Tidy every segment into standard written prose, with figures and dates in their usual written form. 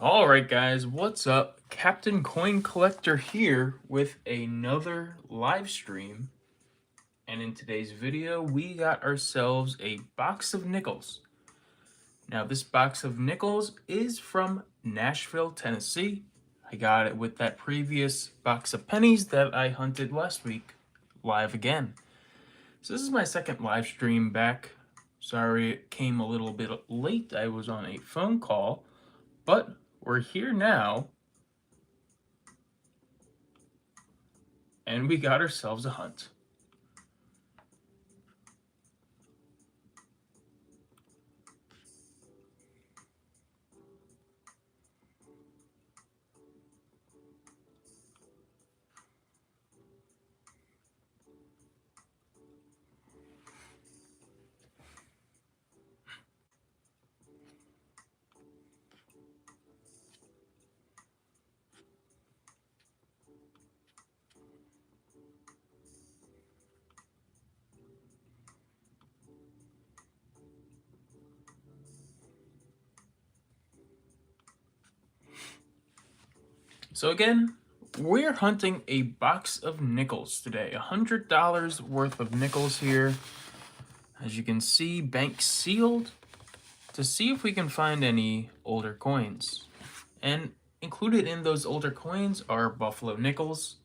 Alright guys, what's up? Captain Coin Collector here with another live stream. And in today's video, we got ourselves a box of nickels. Now this box of nickels is from Nashville, Tennessee. I got it with that previous box of pennies that I hunted last week, live again. So this is my second live stream back. Sorry it came a little bit late, I was on a phone call, but we're here now. And we got ourselves a hunt. So again, we're hunting a box of nickels today. $100 worth of nickels here. As you can see, bank sealed, to see if we can find any older coins. And included in those older coins are buffalo nickels,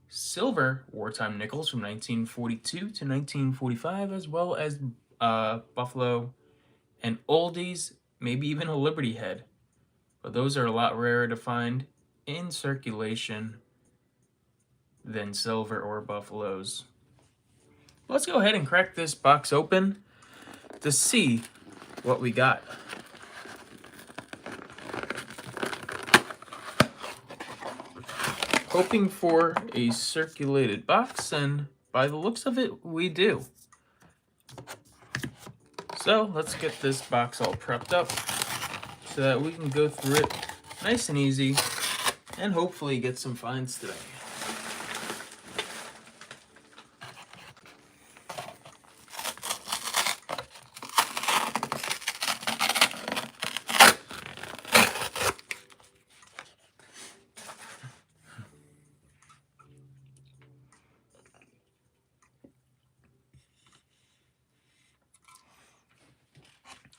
silver wartime nickels from 1942 to 1945, as well as buffalo and oldies, maybe even a Liberty head. But those are a lot rarer to find in circulation than silver or buffaloes. Let's go ahead and crack this box open to see what we got. Hoping for a circulated box, and by the looks of it, we do. So let's get this box all prepped up so that we can go through it nice and easy and hopefully get some finds today.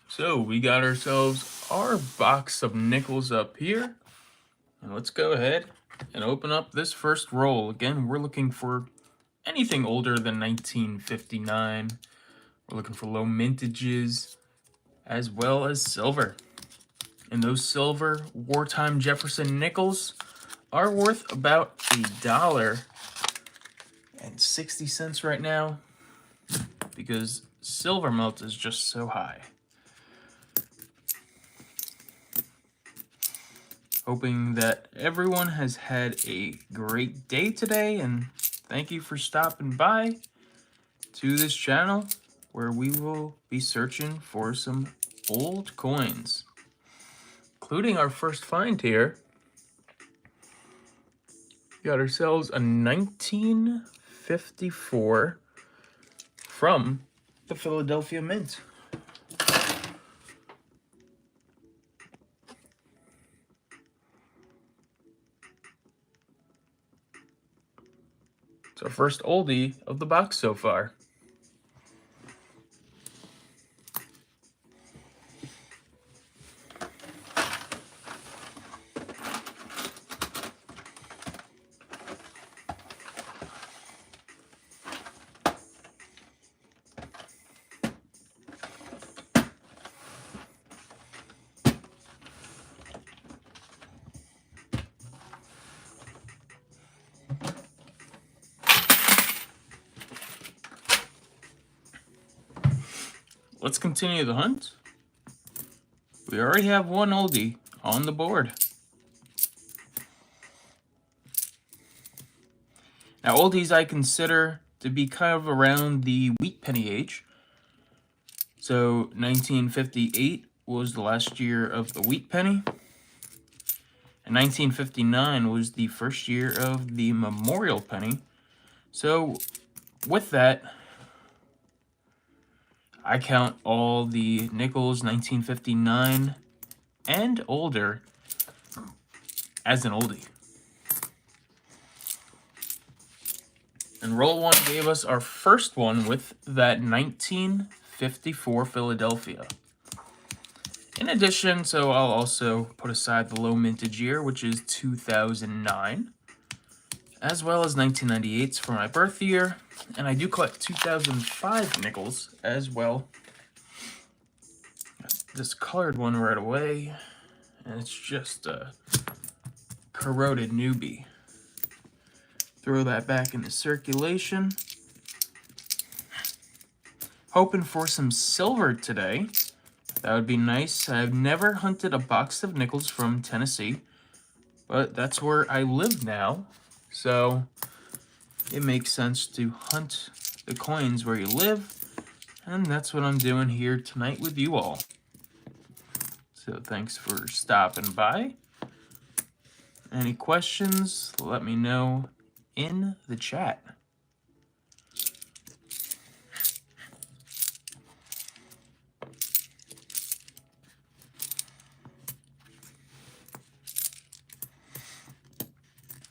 So we got ourselves our box of nickels up here. And let's go ahead and open up this first roll. Again, we're looking for anything older than 1959. We're looking for low mintages as well as silver. And those silver wartime Jefferson nickels are worth about $1.60 right now because silver melt is just so high. Hoping that everyone has had a great day today, and thank you for stopping by to this channel where we will be searching for some old coins, including our first find here. We got ourselves a 1954 from the Philadelphia Mint. It's our first oldie of the box so far. Let's continue the hunt. We already have one oldie on the board. Now, oldies I consider to be kind of around the wheat penny age. So 1958 was the last year of the wheat penny. And 1959 was the first year of the memorial penny. So with that, I count all the nickels 1959 and older as an oldie. And roll one gave us our first one with that 1954 Philadelphia. In addition, so I'll also put aside the low mintage year, which is 2009, as well as 1998's for my birth year. And I do collect 2005 nickels as well. Got this colored one right away, and it's just a corroded newbie. Throw that back into circulation. Hoping for some silver today. That would be nice. I've never hunted a box of nickels from Tennessee, but that's where I live now. So it makes sense to hunt the coins where you live. And that's what I'm doing here tonight with you all. So thanks for stopping by. Any questions, let me know in the chat.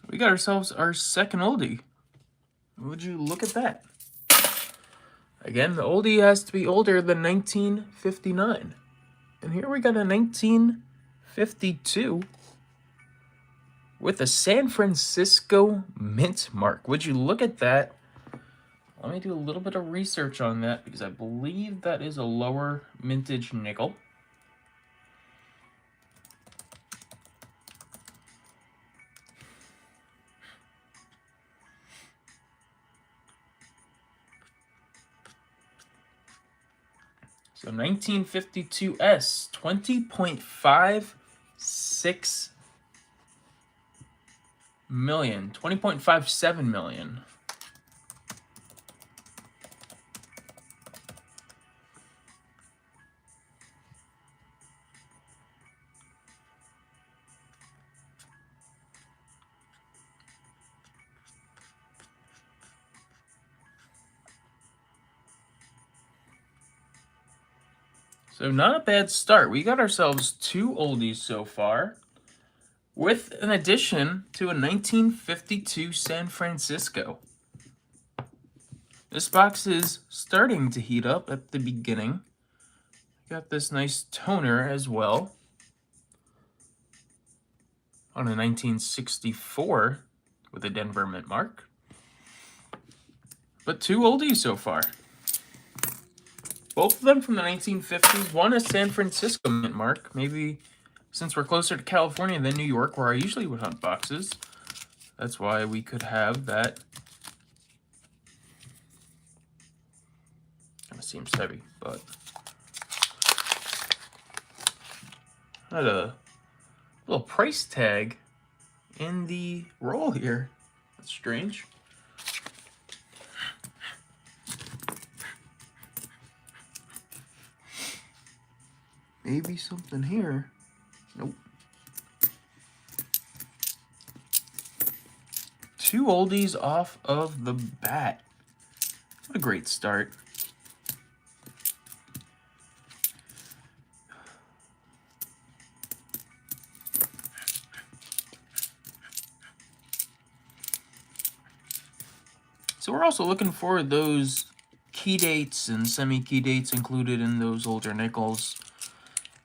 We got ourselves our second oldie. Would you look at that? Again, the oldie has to be older than 1959. And here we got a 1952 with a San Francisco mint mark. Would you look at that? Let me do a little bit of research on that because I believe that is a lower mintage nickel. So 1952S, 20.56 million, 20.57 million. So not a bad start. We got ourselves two oldies so far, with an addition to a 1952 San Francisco. This box is starting to heat up at the beginning. Got this nice toner as well on a 1964 with a Denver mint mark. But two oldies so far. Both of them from the 1950s. One a San Francisco mint mark. Maybe since we're closer to California than New York, where I usually would hunt boxes, that's why we could have that. Kind of seems heavy, but had a little price tag in the roll here. That's strange. Maybe something here. Nope. Two oldies off of the bat. What a great start. So we're also looking for those key dates and semi-key dates included in those older nickels.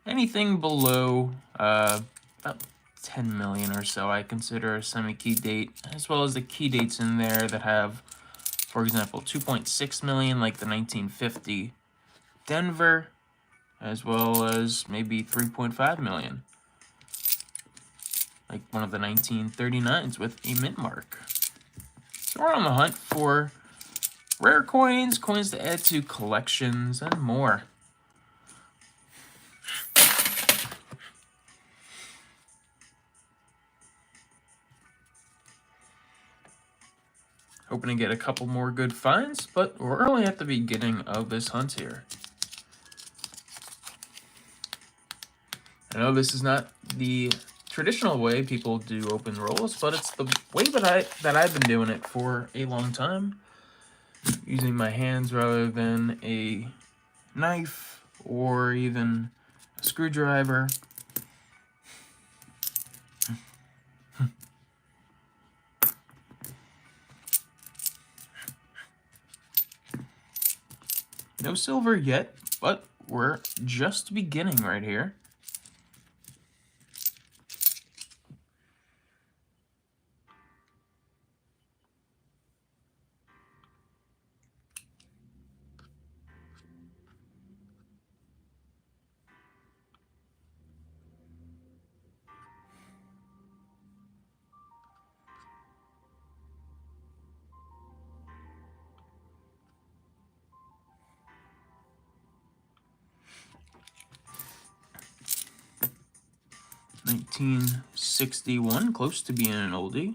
Anything below about 10 million or so I consider a semi-key date, as well as the key dates in there that have, for example, 2.6 million like the 1950 Denver, as well as maybe 3.5 million like one of the 1939s with a mint mark. So we're on the hunt for rare coins, coins to add to collections, and more. Hoping to get a couple more good finds, but we're only at the beginning of this hunt here. I know this is not the traditional way people do open rolls, but it's the way that I've been doing it for a long time, using my hands rather than a knife or even a screwdriver. No silver yet, but we're just beginning right here. $1961, close to being an oldie.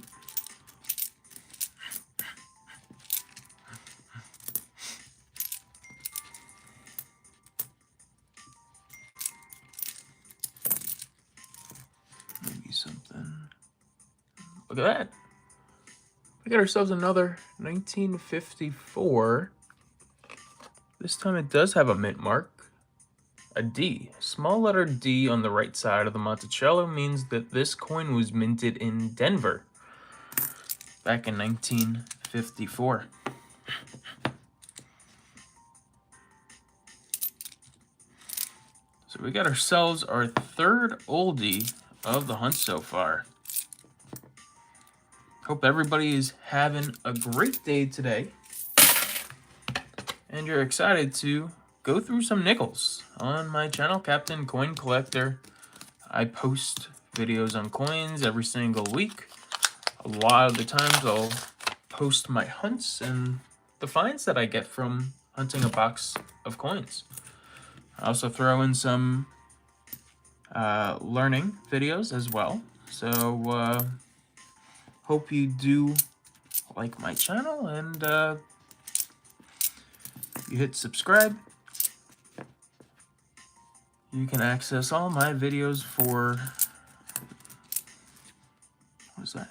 Maybe something. Look at that. We got ourselves another 1954. This time it does have a mint mark. A D. Small letter D on the right side of the Monticello means that this coin was minted in Denver back in 1954. So we got ourselves our third oldie of the hunt so far. Hope everybody is having a great day today. And you're excited to go through some nickels on my channel, Captain Coin Collector. I post videos on coins every single week. A lot of the times I'll post my hunts and the finds that I get from hunting a box of coins. I also throw in some learning videos as well. So hope you do like my channel and you hit subscribe. You can access all my videos for, what was that?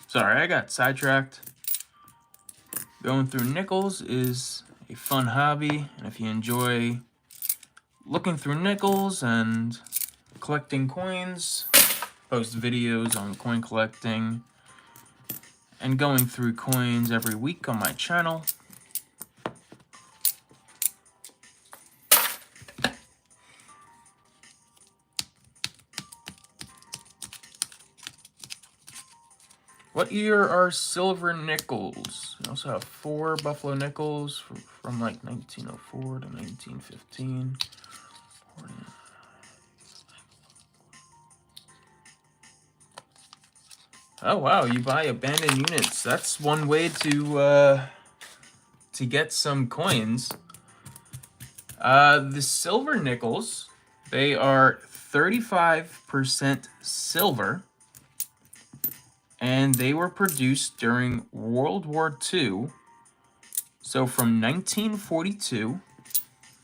Sorry, I got sidetracked. Going through nickels is a fun hobby, and if you enjoy looking through nickels and collecting coins, post videos on coin collecting and going through coins every week on my channel. What year are silver nickels? We also have 4 Buffalo nickels from like 1904 to 1915. Oh wow, you buy abandoned units. That's one way to get some coins. The silver nickels, they are 35% silver, and they were produced during World War II. So from 1942 to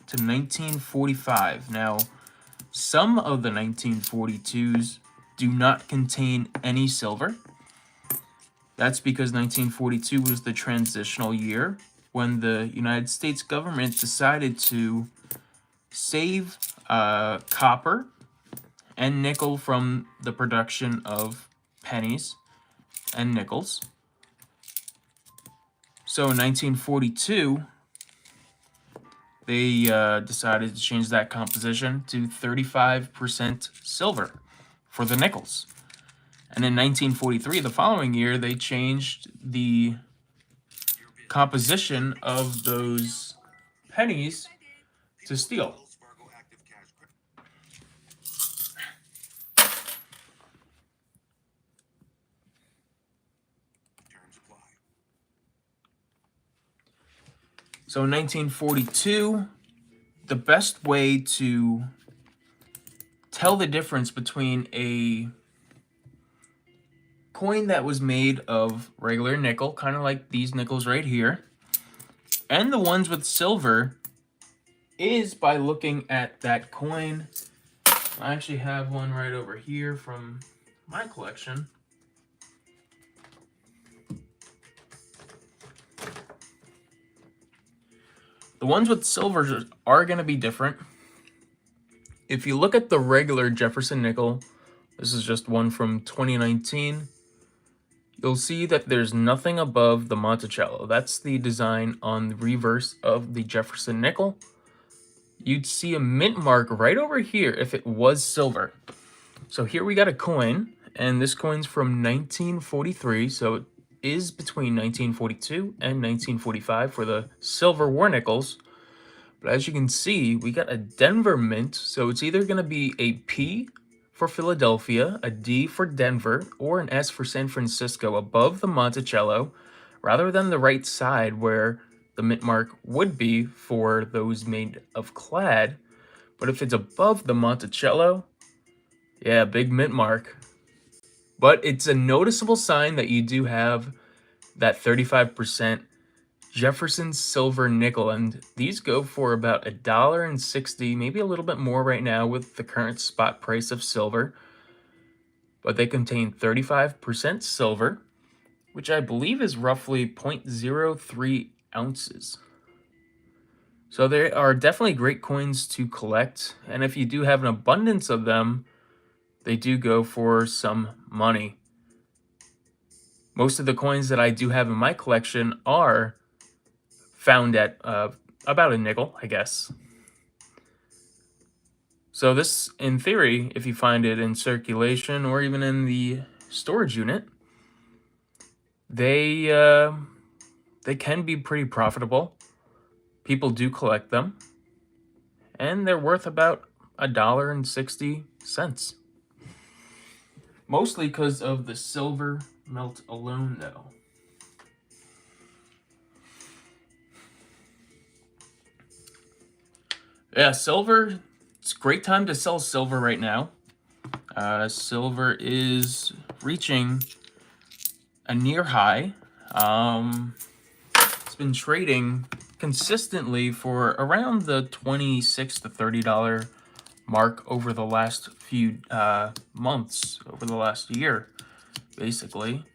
1945. Now, some of the 1942s do not contain any silver. That's because 1942 was the transitional year when the United States government decided to save copper and nickel from the production of pennies and nickels. So in 1942, they decided to change that composition to 35% silver for the nickels. And in 1943, the following year, they changed the composition of those pennies to steel. So in 1942, the best way to tell the difference between a coin that was made of regular nickel, kind of like these nickels right here, and the ones with silver is by looking at that coin. I actually have one right over here from my collection. The ones with silver are going to be different. If you look at the regular Jefferson nickel, this is just one from 2019, you'll see that there's nothing above the Monticello. That's the design on the reverse of the Jefferson nickel. You'd see a mint mark right over here if it was silver. So here we got a coin, and this coin's from 1943, so it is between 1942 and 1945 for the silver war nickels. But as you can see, we got a Denver mint, so it's either going to be a P for Philadelphia, a D for Denver, or an S for San Francisco above the Monticello, rather than the right side where the mint mark would be for those made of clad. But if it's above the Monticello, yeah, big mint mark. But it's a noticeable sign that you do have that 35% Jefferson silver nickel, and these go for about $1.60, maybe a little bit more right now with the current spot price of silver. But they contain 35% silver, which I believe is roughly 0.03 ounces. So they are definitely great coins to collect, and if you do have an abundance of them, they do go for some money. Most of the coins that I do have in my collection are found at about a nickel, I guess. So this, in theory, if you find it in circulation or even in the storage unit, they can be pretty profitable. People do collect them, and they're worth about $1.60. Mostly because of the silver melt alone, though. Yeah, silver, it's a great time to sell silver right now. Silver is reaching a near high. It's been trading consistently for around the $26 to $30 mark over the last few months, over the last year, basically.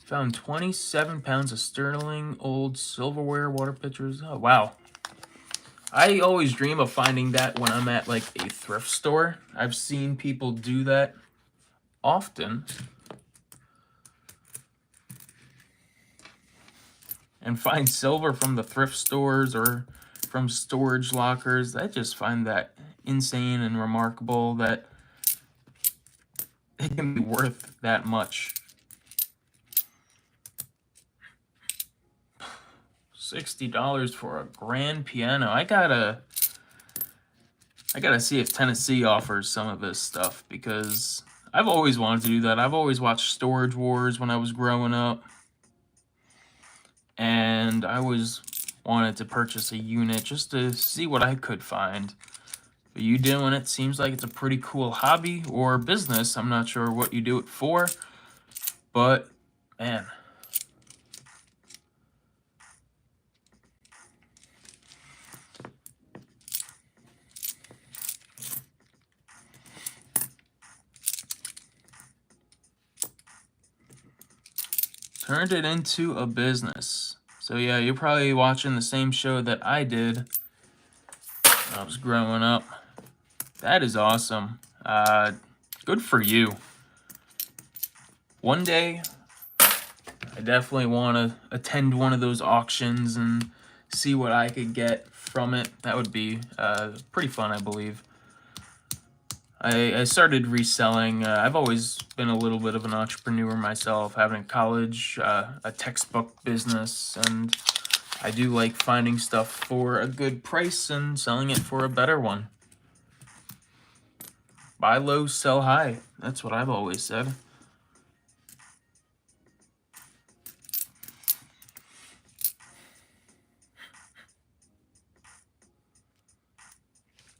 Found 27 pounds of sterling, old silverware, water pitchers. Oh, wow. I always dream of finding that when I'm at like a thrift store. I've seen people do that often. And find silver from the thrift stores or from storage lockers. I just find that insane and remarkable that it can be worth that much. $60 for a grand piano. I gotta see if Tennessee offers some of this stuff, because I've always wanted to do that. I've always watched Storage Wars when I was growing up, and I always wanted to purchase a unit just to see what I could find. But you doing it seems like it's a pretty cool hobby or business. I'm not sure what you do it for, but man. Turned it into a business. So yeah, you're probably watching the same show that I did when I was growing up. That is awesome. Good for you. One day, I definitely want to attend one of those auctions and see what I could get from it. That would be pretty fun, I believe. I started reselling. I've always been a little bit of an entrepreneur myself, having college, a textbook business, and I do like finding stuff for a good price and selling it for a better one. Buy low, sell high. That's what I've always said.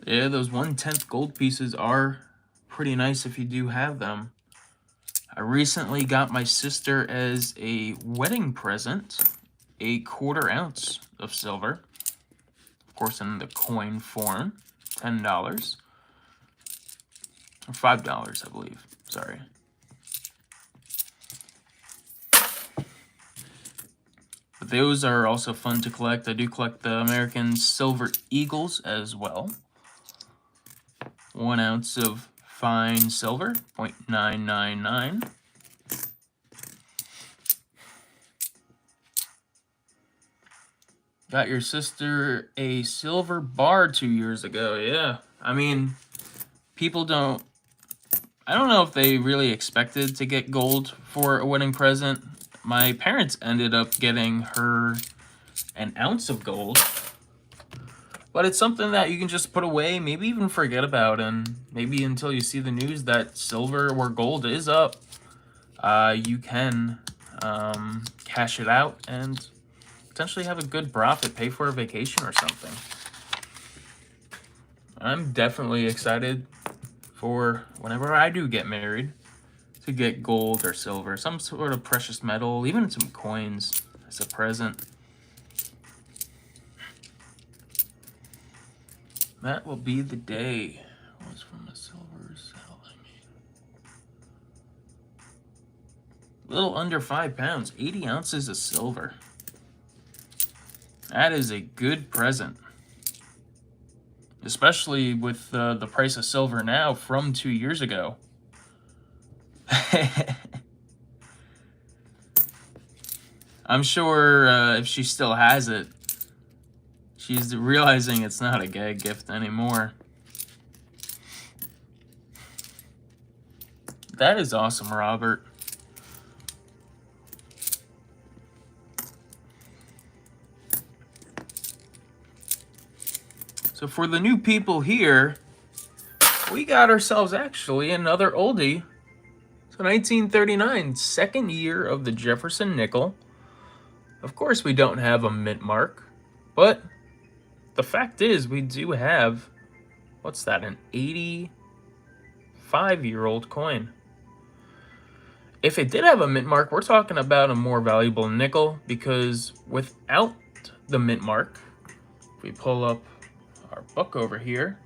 Yeah, those 1/10 gold pieces are pretty nice if you do have them. I recently got my sister as a wedding present a 1/4 ounce of silver. Of course, in the coin form, $10. Or $5, I believe. Sorry. But those are also fun to collect. I do collect the American Silver Eagles as well. 1 ounce of fine silver, 0.999. Got your sister a silver bar 2 years ago. Yeah. I mean, people don't... I don't know if they really expected to get gold for a wedding present. My parents ended up getting her an ounce of gold. But it's something that you can just put away, maybe even forget about, and maybe until you see the news that silver or gold is up, you can cash it out and potentially have a good profit, pay for a vacation or something. I'm definitely excited for whenever I do get married to get gold or silver, some sort of precious metal, even some coins as a present. That will be the day. What's from a silver settling? A little under 5 pounds, 80 ounces of silver. That is a good present. Especially with the price of silver now from 2 years ago. I'm sure if she still has it, she's realizing it's not a gag gift anymore. That is awesome, Robert. So for the new people here, we got ourselves actually another oldie. So 1939, second year of the Jefferson nickel. Of course we don't have a mint mark, but the fact is we do have, what's that, an 85-year-old coin. If it did have a mint mark, we're talking about a more valuable nickel, because without the mint mark, if we pull up our book over here,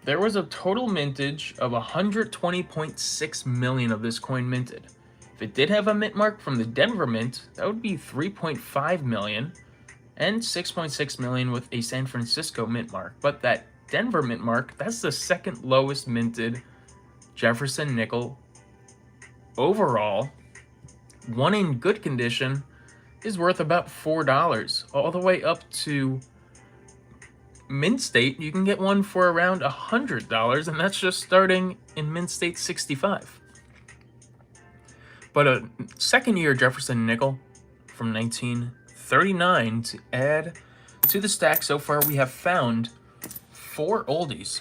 there was a total mintage of 120.6 million of this coin minted. If it did have a mint mark from the Denver Mint, that would be 3.5 million and 6.6 million with a San Francisco mint mark. But that Denver mint mark, that's the second lowest minted Jefferson nickel overall. One in good condition is worth about $4, all the way up to mint state. You can get one for around $100, and that's just starting in mint state 65. But a second year Jefferson nickel from 1939 to add to the stack. So far we have found 4 oldies,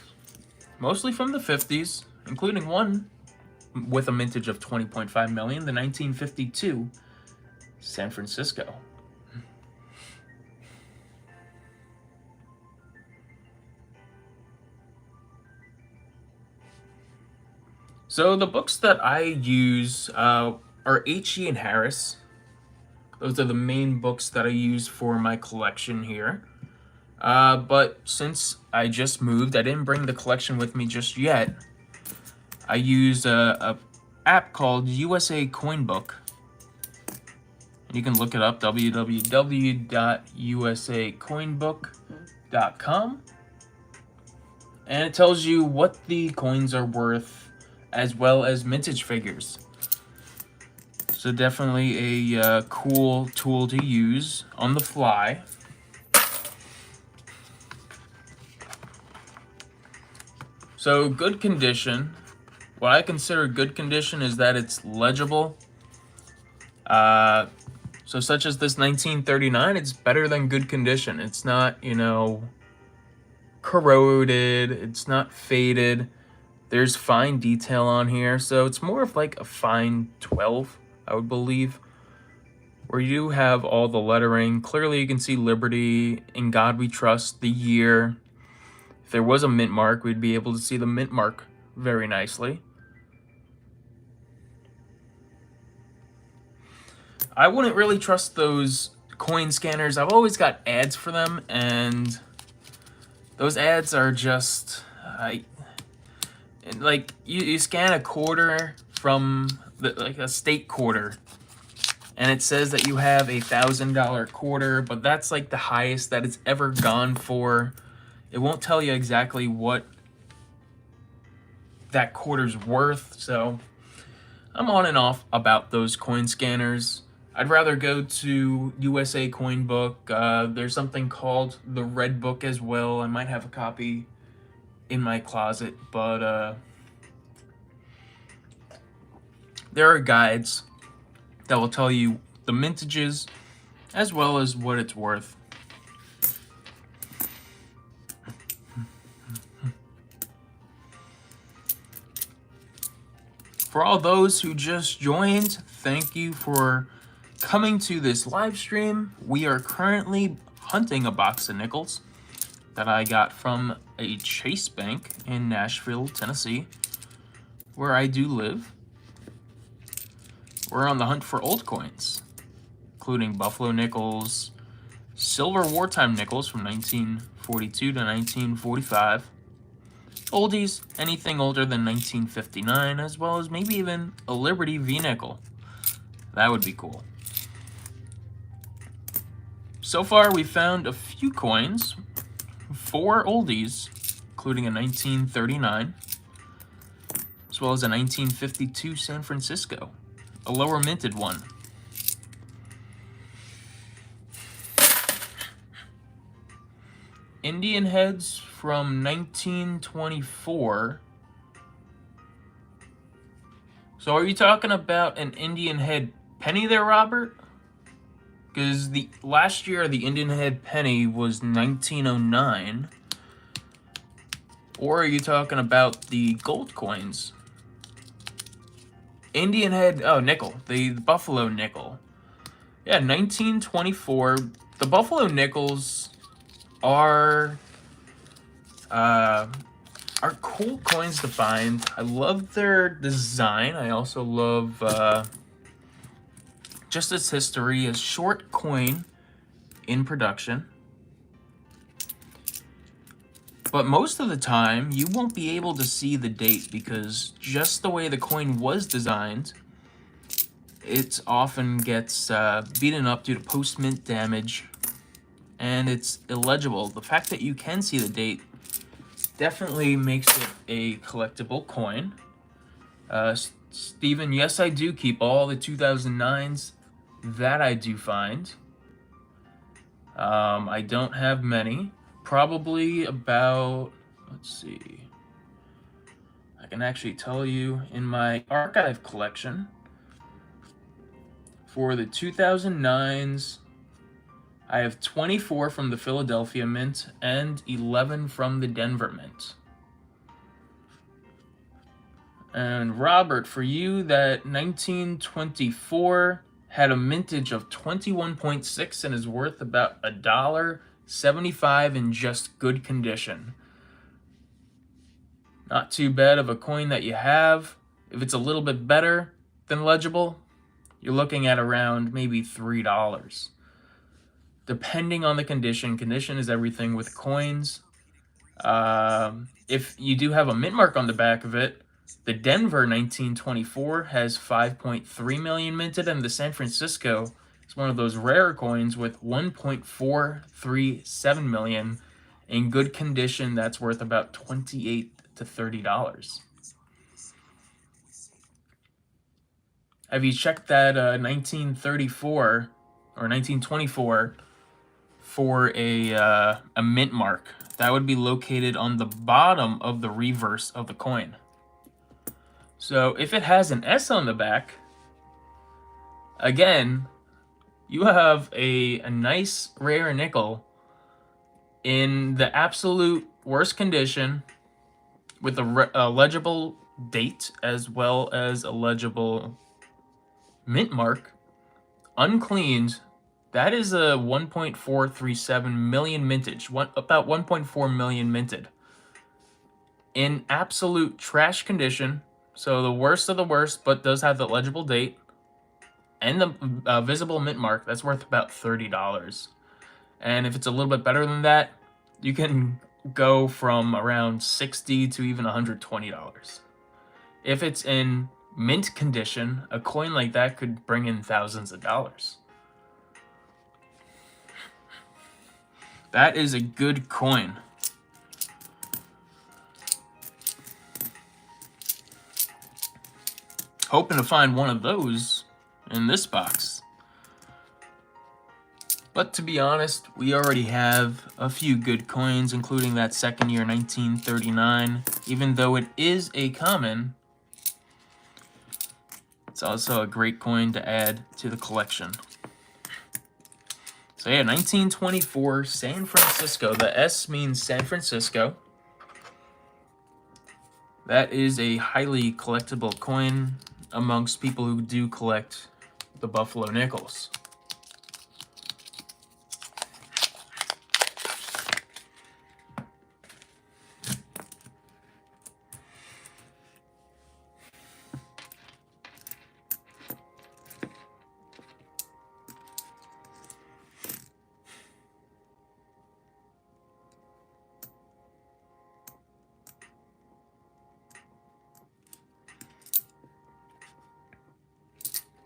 mostly from the 50s, including one with a mintage of 20.5 million, the 1952 San Francisco. So the books that I use are H.E. and Harris. Those are the main books that I use for my collection here. But since I just moved, I didn't bring the collection with me just yet. I use a app called USA Coin Book. You can look it up, www.usacoinbook.com. And it tells you what the coins are worth, as well as mintage figures. So definitely a cool tool to use on the fly. So good condition. What I consider good condition is that it's legible. So such as this 1939, it's better than good condition. It's not, corroded. It's not faded. There's fine detail on here, so it's more of like a fine 12, I would believe, where you do have all the lettering. Clearly you can see Liberty, In God We Trust, the year. If there was a mint mark, we'd be able to see the mint mark very nicely. I wouldn't really trust those coin scanners. I've always got ads for them, and those ads are just... like you scan a quarter from like a state quarter, and it says that you have $1,000 quarter, but that's like the highest that it's ever gone for. It won't tell you exactly what that quarter's worth. So I'm on and off about those coin scanners. I'd rather go to USA Coin Book. There's something called the Red Book as well. I might have a copy in my closet, but there are guides that will tell you the mintages as well as what it's worth. For all those who just joined, thank you for coming to this live stream. We are currently hunting a box of nickels that I got from a Chase Bank in Nashville, Tennessee, where I do live. We're on the hunt for old coins, including Buffalo nickels, silver wartime nickels from 1942 to 1945, oldies, anything older than 1959, as well as maybe even a Liberty V-nickel. That would be cool. So far, we found a few coins, 4 oldies, including a 1939, as well as a 1952 San Francisco, a lower minted one. Indian heads from 1924. So are you talking about an Indian head penny there, Robert? Because the last year the Indian head penny was 1909. Or are you talking about the gold coins? Indian head, oh, nickel, the Buffalo nickel. Yeah, 1924. The Buffalo nickels are cool coins to find. I love their design. I also love just its history. A short coin in production. But most of the time, you won't be able to see the date because just the way the coin was designed, it often gets beaten up due to post-mint damage, and it's illegible. The fact that you can see the date definitely makes it a collectible coin. Steven, yes, I do keep all the 2009s. That I do find. I don't have many. Probably about, let's see. I can actually tell you in my archive collection. For the 2009s, I have 24 from the Philadelphia Mint and 11 from the Denver Mint. And Robert, for you, that 1924 had a mintage of 21.6 and is worth about $1.75 in just good condition. Not too bad of a coin that you have. If it's a little bit better than legible, you're looking at around maybe $3. Depending on the condition. Condition is everything with coins. If you do have a mint mark on the back of it, the Denver 1924 has 5.3 million minted, and the San Francisco is one of those rare coins with 1.437 million in good condition. That's worth about $28 to $30. Have you checked that 1934 or 1924 for a mint mark? That would be located on the bottom of the reverse of the coin. So if it has an S on the back, again, you have a nice rare nickel in the absolute worst condition with a legible date as well as a legible mint mark, uncleaned. That is a 1.437 million mintage, about 1.4 million minted. In absolute trash condition, so the worst of the worst, but does have the legible date and the visible mint mark. That's worth about $30. And if it's a little bit better than that, you can go from around $60 to even $120. If it's in mint condition, a coin like that could bring in thousands of dollars. That is a good coin. hoping to find one of those in this box. But to be honest, we already have a few good coins, including that second year 1939. Even though it is a common, it's also a great coin to add to the collection. So yeah, 1924 San Francisco. The S means San Francisco. That is a highly collectible coin amongst people who do collect the Buffalo nickels.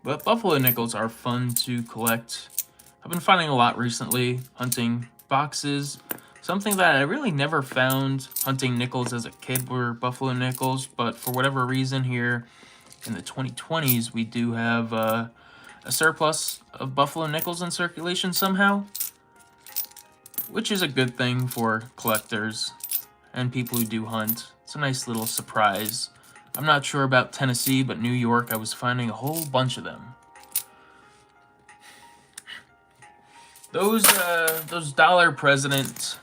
But Buffalo nickels are fun to collect. I've been finding a lot recently, hunting boxes. Something that I really never found hunting nickels as a kid were Buffalo nickels, but for whatever reason here in the 2020s, we do have a surplus of Buffalo nickels in circulation somehow, which is a good thing for collectors and people who do hunt. It's a nice little surprise. I'm not sure about Tennessee, but New York, I was finding a whole bunch of them. Those dollar president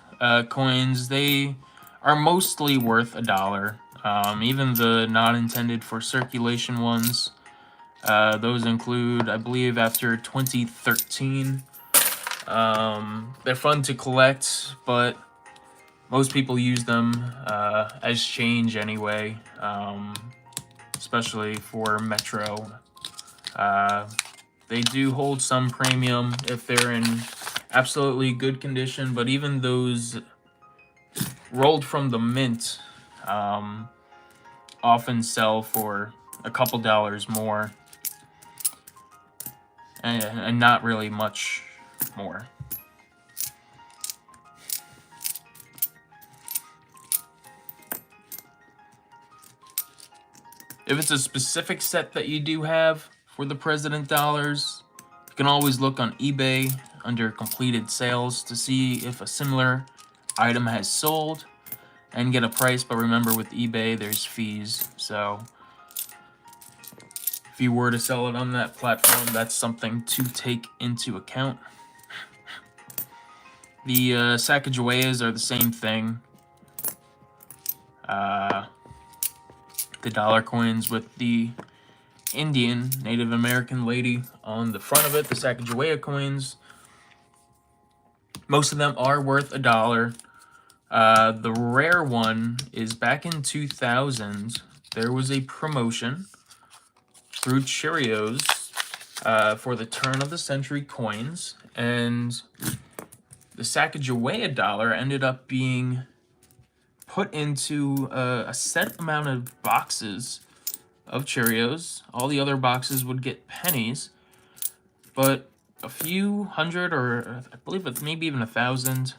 coins, they are mostly worth $1. Even the not intended for circulation ones, those include, I believe, after 2013. They're fun to collect, but most people use them as change anyway, especially for Metro. They do hold some premium if they're in absolutely good condition, but even those rolled from the mint often sell for a couple dollars more, and not really much more. If it's a specific set that you do have for the President dollars, you can always look on eBay under completed sales to see if a similar item has sold and get a price. But remember, with eBay, there's fees. So if you were to sell it on that platform, that's something to take into account. The Sacagaweas are the same thing. The dollar coins with the Indian Native American lady on the front of it, the Sacagawea coins. Most of them are worth $1. The rare one is back in 2000. There was a promotion through Cheerios for the turn of the century coins, and the Sacagawea dollar ended up being put into a set amount of boxes of Cheerios. All the other boxes would get pennies, but a few hundred, or I believe it's maybe even 1,000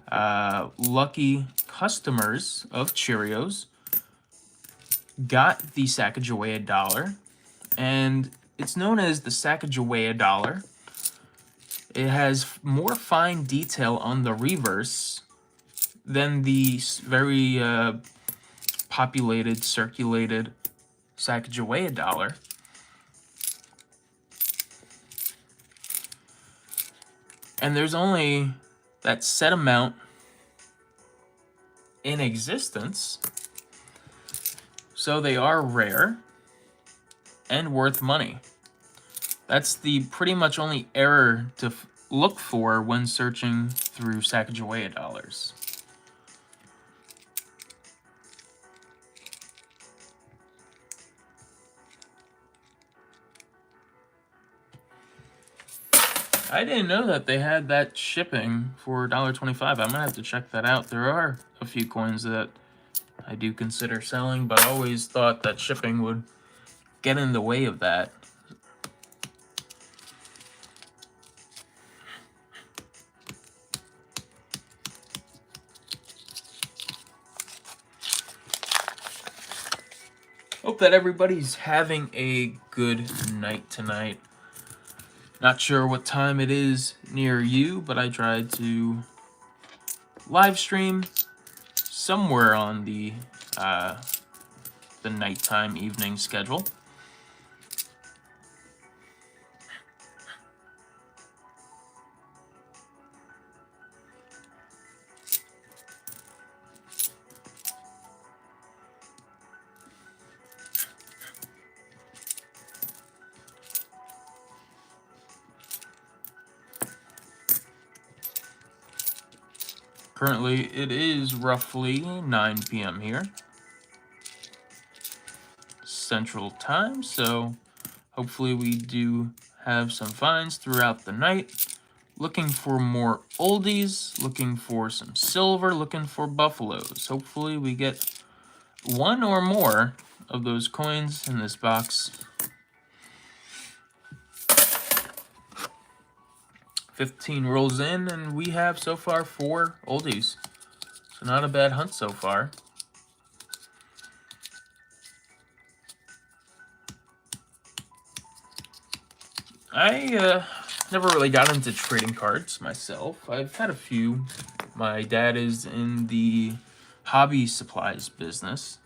lucky customers of Cheerios got the Sacagawea dollar, and it's known as the Sacagawea dollar. It has more fine detail on the reverse than the very populated, circulated Sacagawea dollar. And there's only that set amount in existence, so they are rare and worth money. That's the pretty much only error to look for when searching through Sacagawea dollars. I didn't know that they had that shipping for $1.25. I'm gonna have to check that out. There are a few coins that I do consider selling, but I always thought that shipping would get in the way of that. Hope that everybody's having a good night tonight. Not sure what time it is near you, but I tried to live stream somewhere on the nighttime evening schedule. Currently, it is roughly 9 p.m. here, Central Time, so hopefully we do have some finds throughout the night. Looking for more oldies, looking for some silver, looking for buffaloes. Hopefully we get one or more of those coins in this box. 15 rolls in, and we have so far 4 oldies. So not a bad hunt so far. I never really got into trading cards myself. I've had a few. My dad is in the hobby supplies business.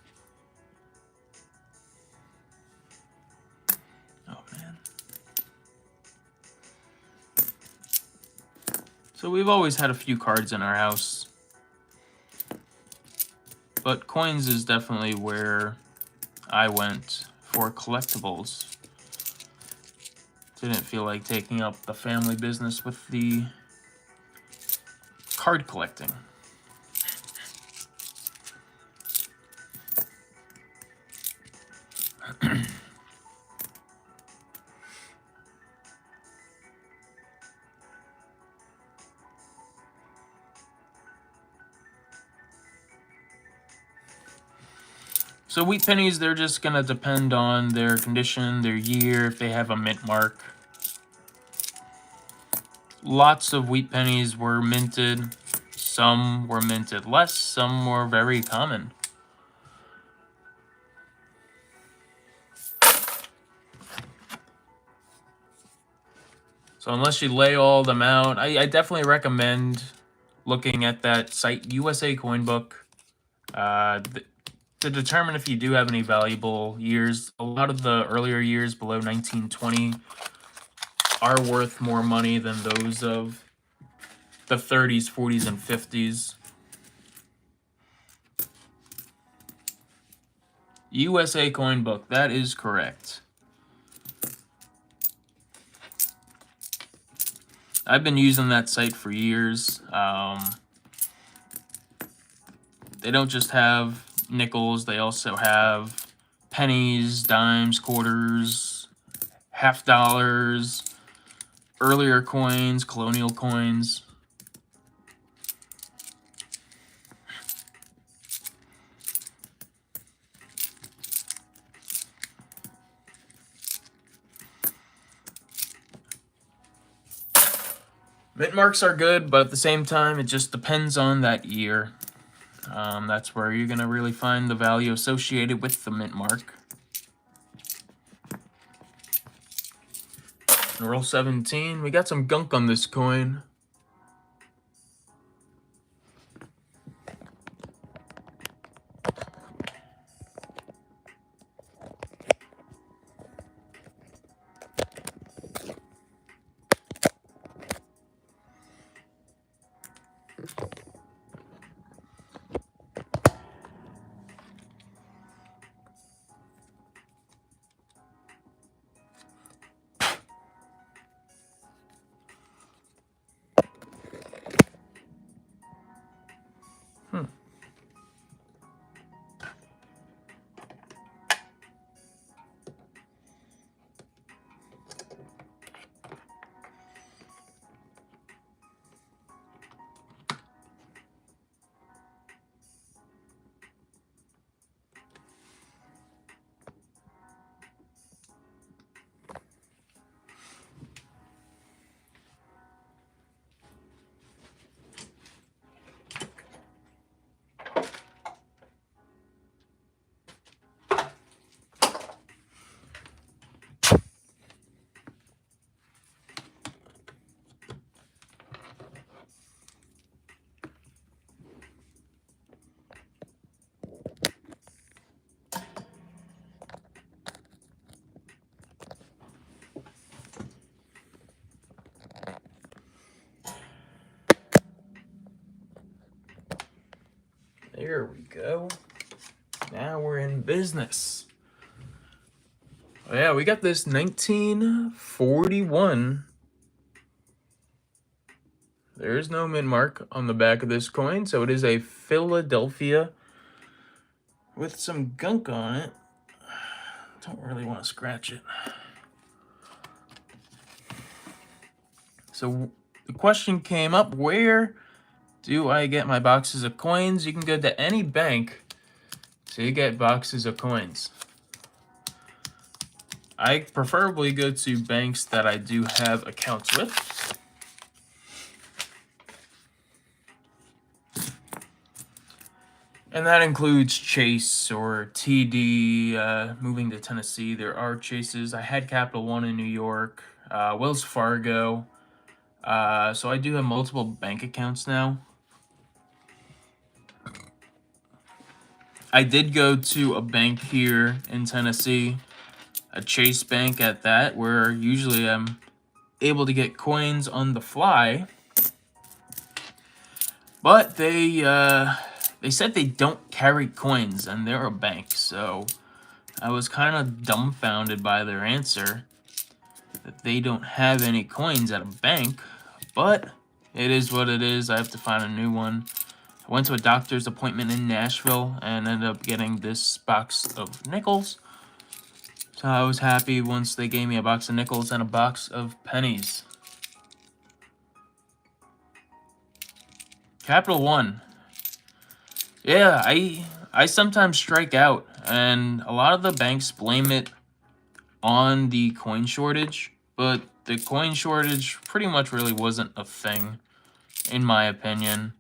Oh, man. So we've always had a few cards in our house. But coins is definitely where I went for collectibles. Didn't feel like taking up the family business with the card collecting. So wheat pennies, they're just gonna depend on their condition, their year, if they have a mint mark. Lots of wheat pennies were minted. Some were minted less, some were very common. So unless you lay all of them out, I definitely recommend looking at that site, USA Coin Book, to determine if you do have any valuable years. A lot of the earlier years below 1920 are worth more money than those of the 30s, 40s, and 50s. USA Coin Book, that is correct. I've been using that site for years. They don't just have nickels, they also have pennies, dimes, quarters, half dollars, earlier coins, colonial coins. Mint marks are good, but at the same time, it just depends on that year. That's where you're going to really find the value associated with the mint mark. Roll 17. We got some gunk on this coin. There we go. Now we're in business. Oh, yeah, we got this 1941. There's no mint mark on the back of this coin, so it is a Philadelphia with some gunk on it. Don't really want to scratch it. So the question came up, where do I get my boxes of coins? You can go to any bank to get boxes of coins. I preferably go to banks that I do have accounts with. And that includes Chase or TD. Moving to Tennessee, there are Chases. I had Capital One in New York, Wells Fargo. So I do have multiple bank accounts now. I did go to a bank here in Tennessee, a Chase Bank at that, where usually I'm able to get coins on the fly. But they said they don't carry coins, and they're a bank, so I was kind of dumbfounded by their answer that they don't have any coins at a bank, but it is what it is. I have to find a new one. I went to a doctor's appointment in Nashville and ended up getting this box of nickels. So I was happy once they gave me a box of nickels and a box of pennies. Capital One. Yeah, I sometimes strike out, and a lot of the banks blame it on the coin shortage, but the coin shortage pretty much really wasn't a thing, in my opinion.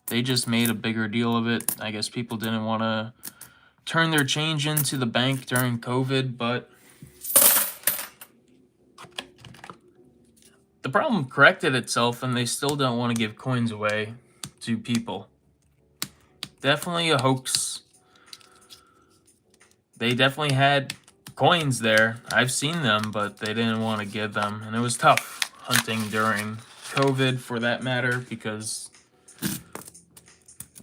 They just made a bigger deal of it. I guess people didn't want to turn their change into the bank during COVID, but the problem corrected itself, and they still don't want to give coins away to people. Definitely a hoax. They definitely had coins there. I've seen them, but they didn't want to give them. And it was tough hunting during COVID, for that matter, because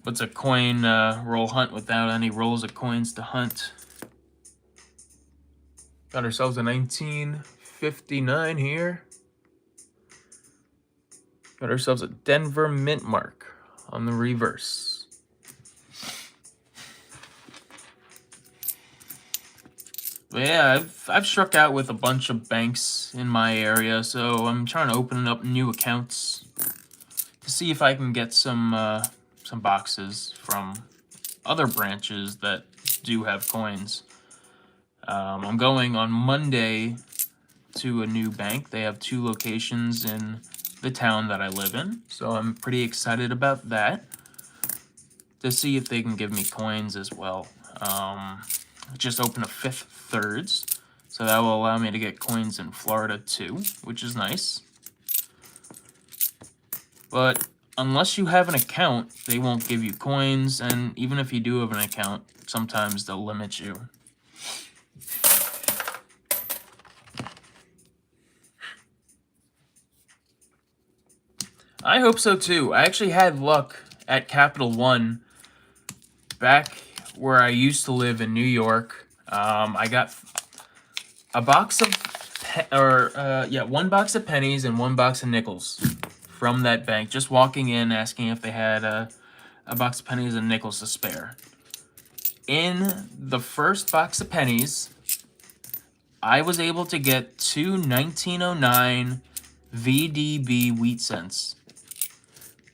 what's a coin roll hunt without any rolls of coins to hunt? Got ourselves a 1959 here. Got ourselves a Denver mint mark on the reverse. But yeah, I've struck out with a bunch of banks in my area, so I'm trying to open up new accounts to see if I can get some boxes from other branches that do have coins. I'm going on Monday to a new bank. They have 2 locations in the town that I live in, so I'm pretty excited about that, to see if they can give me coins as well. Just opened a Fifth Thirds, so that will allow me to get coins in Florida too, which is nice. But unless you have an account, they won't give you coins, and even if you do have an account, sometimes they'll limit you. I hope so too. I actually had luck at Capital One back where I used to live in New York. I got a box of one box of pennies and 1 box of nickels from that bank, just walking in asking if they had a box of pennies and nickels to spare. In the first box of pennies, I was able to get 2 1909 VDB wheat cents,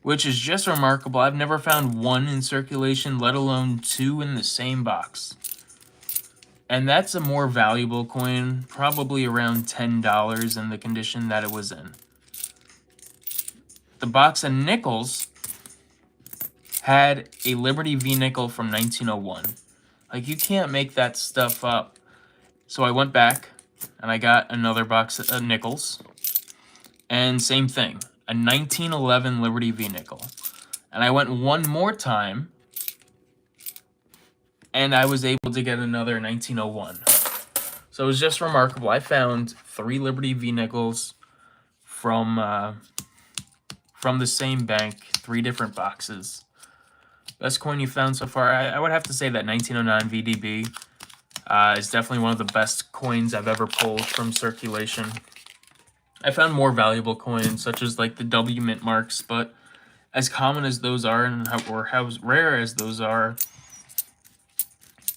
which is just remarkable. I've never found 1 in circulation, let alone 2 in the same box. And that's a more valuable coin, probably around $10 in the condition that it was in. The box of nickels had a Liberty V nickel from 1901. Like, you can't make that stuff up. So I went back and I got another box of nickels. And same thing, a 1911 Liberty V nickel. And I went one more time, and I was able to get another 1901. So it was just remarkable. I found 3 Liberty V nickels from the same bank, 3 different boxes. Best coin you found so far? I would have to say that 1909 VDB is definitely one of the best coins I've ever pulled from circulation. I found more valuable coins, such as like the W mint marks, but as common as those are, and how rare as those are,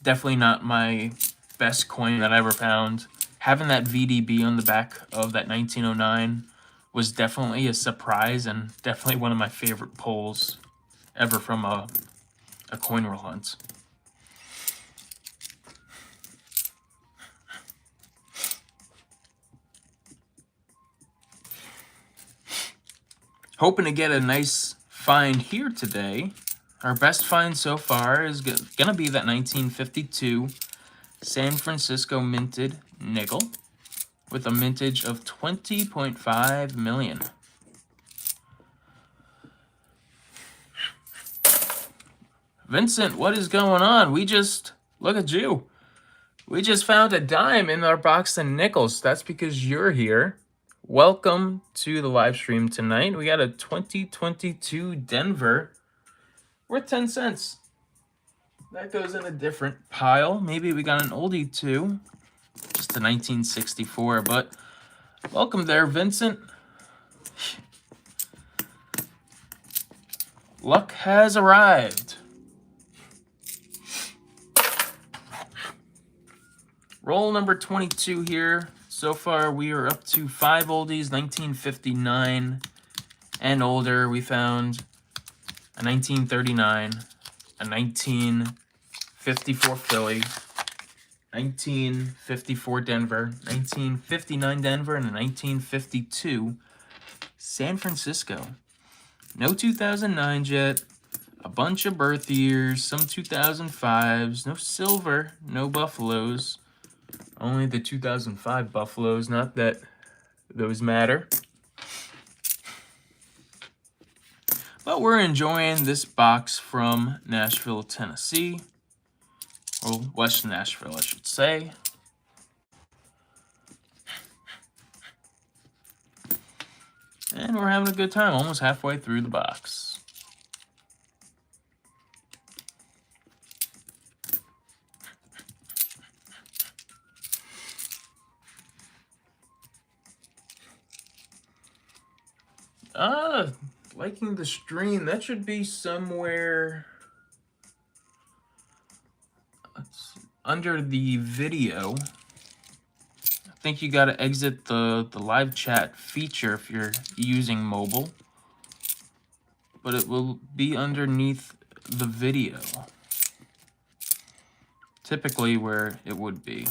definitely not my best coin that I ever found. Having that VDB on the back of that 1909 was definitely a surprise, and definitely one of my favorite pulls ever from a coin roll hunt. Hoping to get a nice find here today. Our best find so far is gonna be that 1952 San Francisco minted nickel with a mintage of 20.5 million. Vincent, what is going on? Look at you. We just found a dime in our box of nickels. That's because you're here. Welcome to the live stream tonight. We got a 2022 Denver worth 10 cents. That goes in a different pile. Maybe we got an oldie too. Just a 1964, but welcome there, Vincent. Luck has arrived. Roll number 22 here. So far, we are up to 5 oldies, 1959 and older. We found a 1939, a 1954 Philly, 1954 Denver, 1959 Denver, and a 1952 San Francisco. No 2009s yet. A bunch of birth years, some 2005s, no silver, no buffaloes. Only the 2005 buffaloes, not that those matter. But we're enjoying this box from Nashville, Tennessee. Or West Nashville, I should say. And we're having a good time, almost halfway through the box. Liking the stream. That should be somewhere under the video. I think you got to exit the live chat feature if you're using mobile. But it will be underneath the video. Typically where it would be.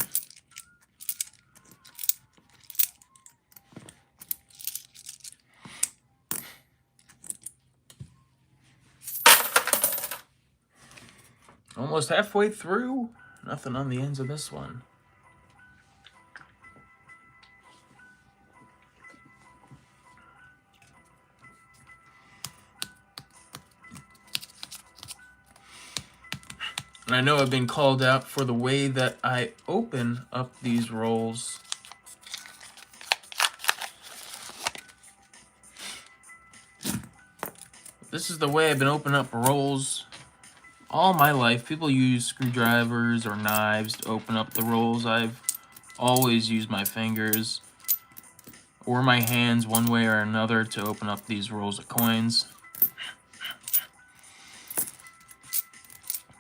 Almost halfway through. Nothing on the ends of this one. And I know I've been called out for the way that I open up these rolls. This is the way I've been opening up rolls all my life. People use screwdrivers or knives to open up the rolls. I've always used my fingers or my hands one way or another to open up these rolls of coins.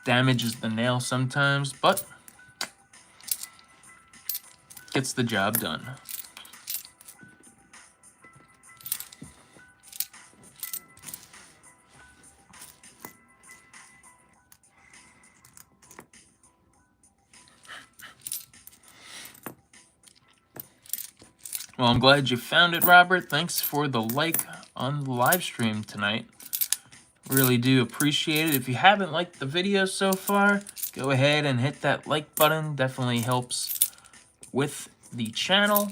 Damages the nail sometimes, but gets the job done. Well, I'm glad you found it, Robert. Thanks for the like on the live stream tonight. Really do appreciate it. If you haven't liked the video so far, go ahead and hit that like button. Definitely helps with the channel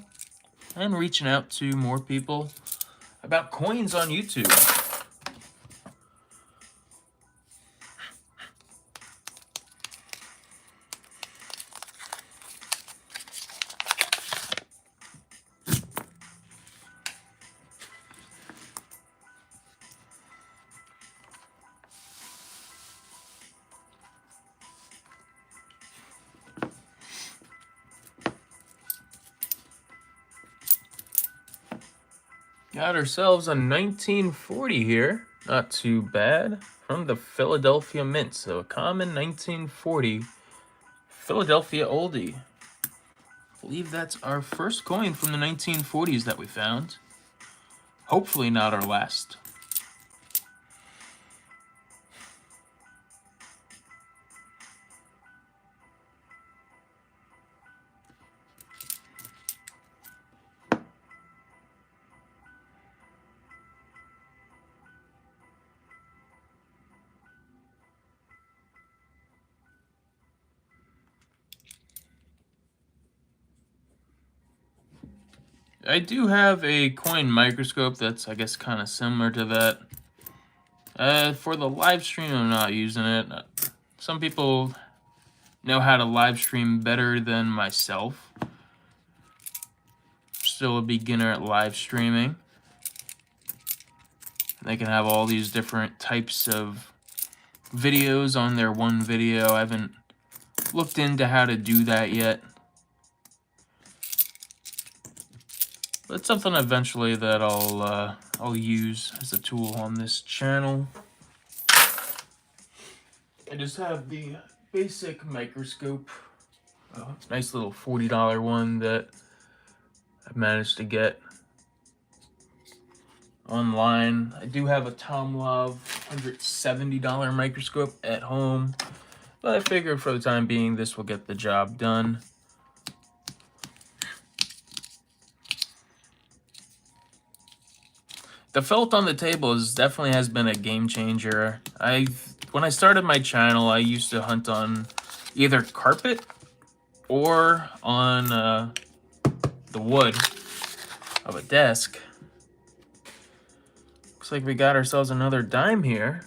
and reaching out to more people about coins on YouTube. Got ourselves a 1940 here. Not too bad. From the Philadelphia Mint. So a common 1940 Philadelphia oldie. I believe that's our first coin from the 1940s that we found. Hopefully not our last. I do have a coin microscope that's, I guess, kind of similar to that. For the live stream, I'm not using it. Some people know how to live stream better than myself. Still a beginner at live streaming. They can have all these different types of videos on their one video. I haven't looked into how to do that yet. But it's something eventually that I'll use as a tool on this channel. I just have the basic microscope. Nice little $40 one that I managed to get online. I do have a Tom Love $170 microscope at home, but I figured for the time being this will get the job done. The felt on the table definitely has been a game changer. When I started my channel, I used to hunt on either carpet or on the wood of a desk. Looks like we got ourselves another dime here.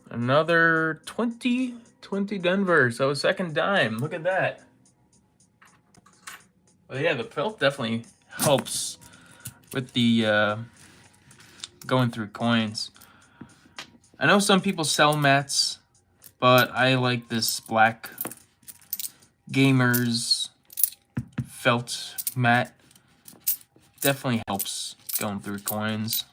Another 20 Denver, so a second dime. Look at that. Well, yeah, the felt definitely helps with the going through coins. I know some people sell mats, but I like this black Gamers felt mat. Definitely helps going through coins.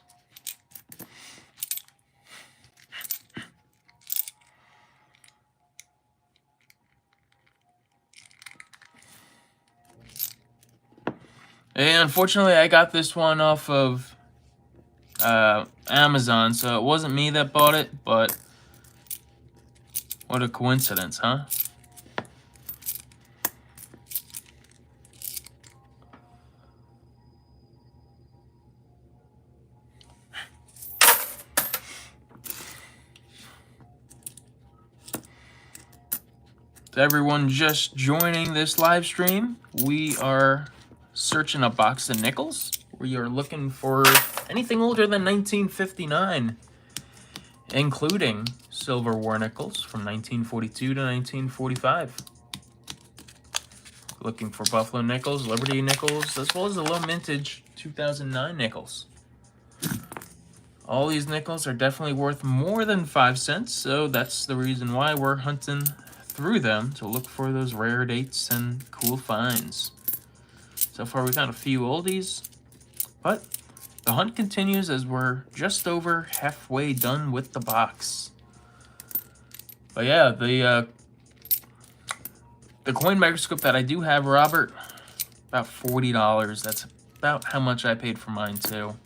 And unfortunately, I got this one off of Amazon, so it wasn't me that bought it, but what a coincidence, huh? To everyone just joining this live stream, we are searching a box of nickels. We are looking for anything older than 1959, including Silver War nickels from 1942 to 1945. Looking for Buffalo nickels, Liberty nickels, as well as the low mintage 2009 nickels. All these nickels are definitely worth more than 5 cents, so that's the reason why we're hunting through them to look for those rare dates and cool finds. So far we found a few oldies, but the hunt continues as we're just over halfway done with the box. But yeah, the coin microscope that I do have, Robert, about $40. That's about how much I paid for mine too.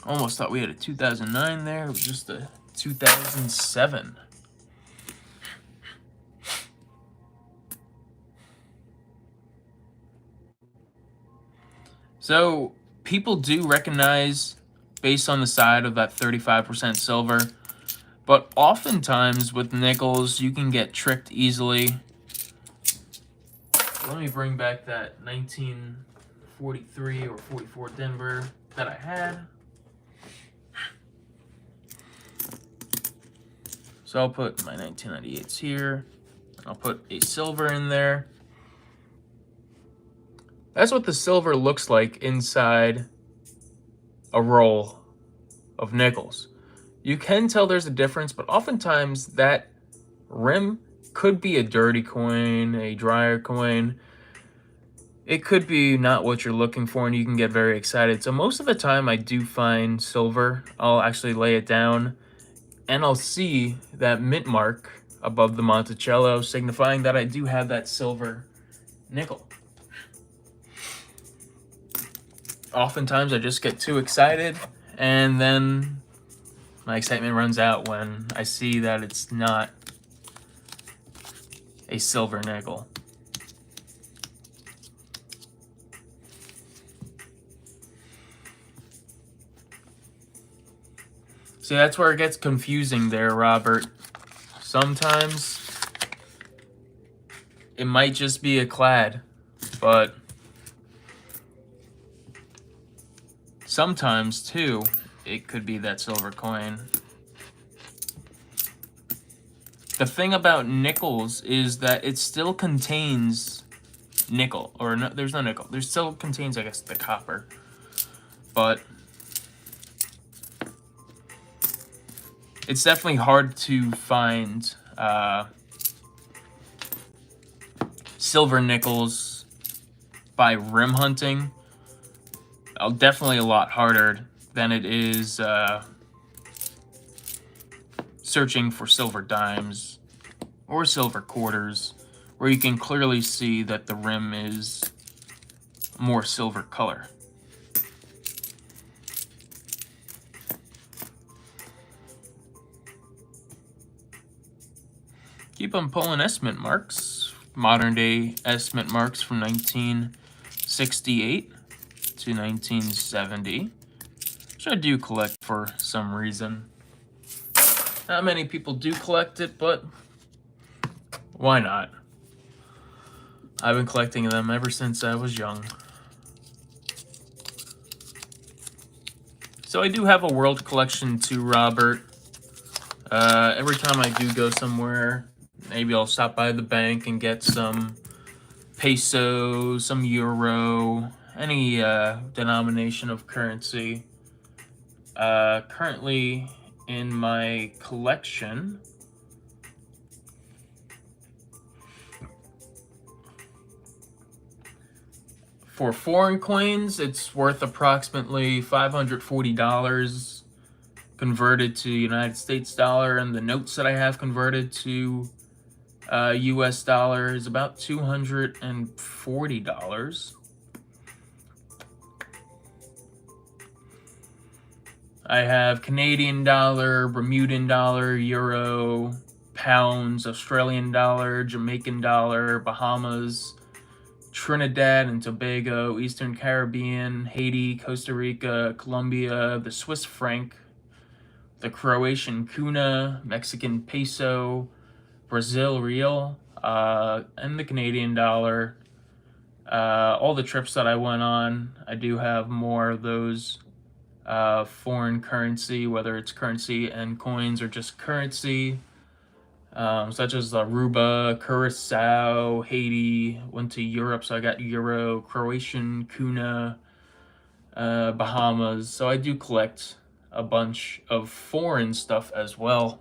Almost thought we had a 2009 there. It was just a 2007. So people do recognize based on the side of that 35% silver, but oftentimes with nickels you can get tricked easily. Let me bring back that 1943 or 44 Denver that I had. So I'll put my 1998s here. I'll put a silver in there. That's what the silver looks like inside a roll of nickels. You can tell there's a difference, but oftentimes that rim could be a dirty coin, a drier coin. it could be not what you're looking for and you can get very excited. So most of the time I do find silver. I'll actually lay it down and I'll see that mint mark above the Monticello, signifying that I do have that silver nickel. Oftentimes I just get too excited and then my excitement runs out when I see that it's not a silver nickel. See, that's where it gets confusing there, Robert. Sometimes it might just be a clad, but sometimes, too, it could be that silver coin. The thing about nickels is that it still contains nickel. Or no, there's no nickel. There still contains, I guess, the copper. But it's definitely hard to find silver nickels by rim hunting. Definitely a lot harder than it is searching for silver dimes or silver quarters, where you can clearly see that the rim is more silver color. Keep on pulling S-mint marks, modern day S-mint marks from 1968 to 1970, which I do collect for some reason. Not many people do collect it, but why not? I've been collecting them ever since I was young. So I do have a world collection too, Robert. Every time I do go somewhere, maybe I'll stop by the bank and get some peso, some euro, any denomination of currency. Currently in my collection, for foreign coins, it's worth approximately $540 converted to United States dollar, and the notes that I have converted to US dollar is about $240. I have Canadian dollar, Bermudan dollar, euro, pounds, Australian dollar, Jamaican dollar, Bahamas, Trinidad and Tobago, Eastern Caribbean, Haiti, Costa Rica, Colombia, the Swiss franc, the Croatian kuna, Mexican peso, Brazil real, and the Canadian dollar. All the trips that I went on, I do have more of those foreign currency, whether it's currency and coins or just currency, such as Aruba, Curacao, Haiti. Went to Europe, so I got euro, Croatian kuna, Bahamas. So I do collect a bunch of foreign stuff as well.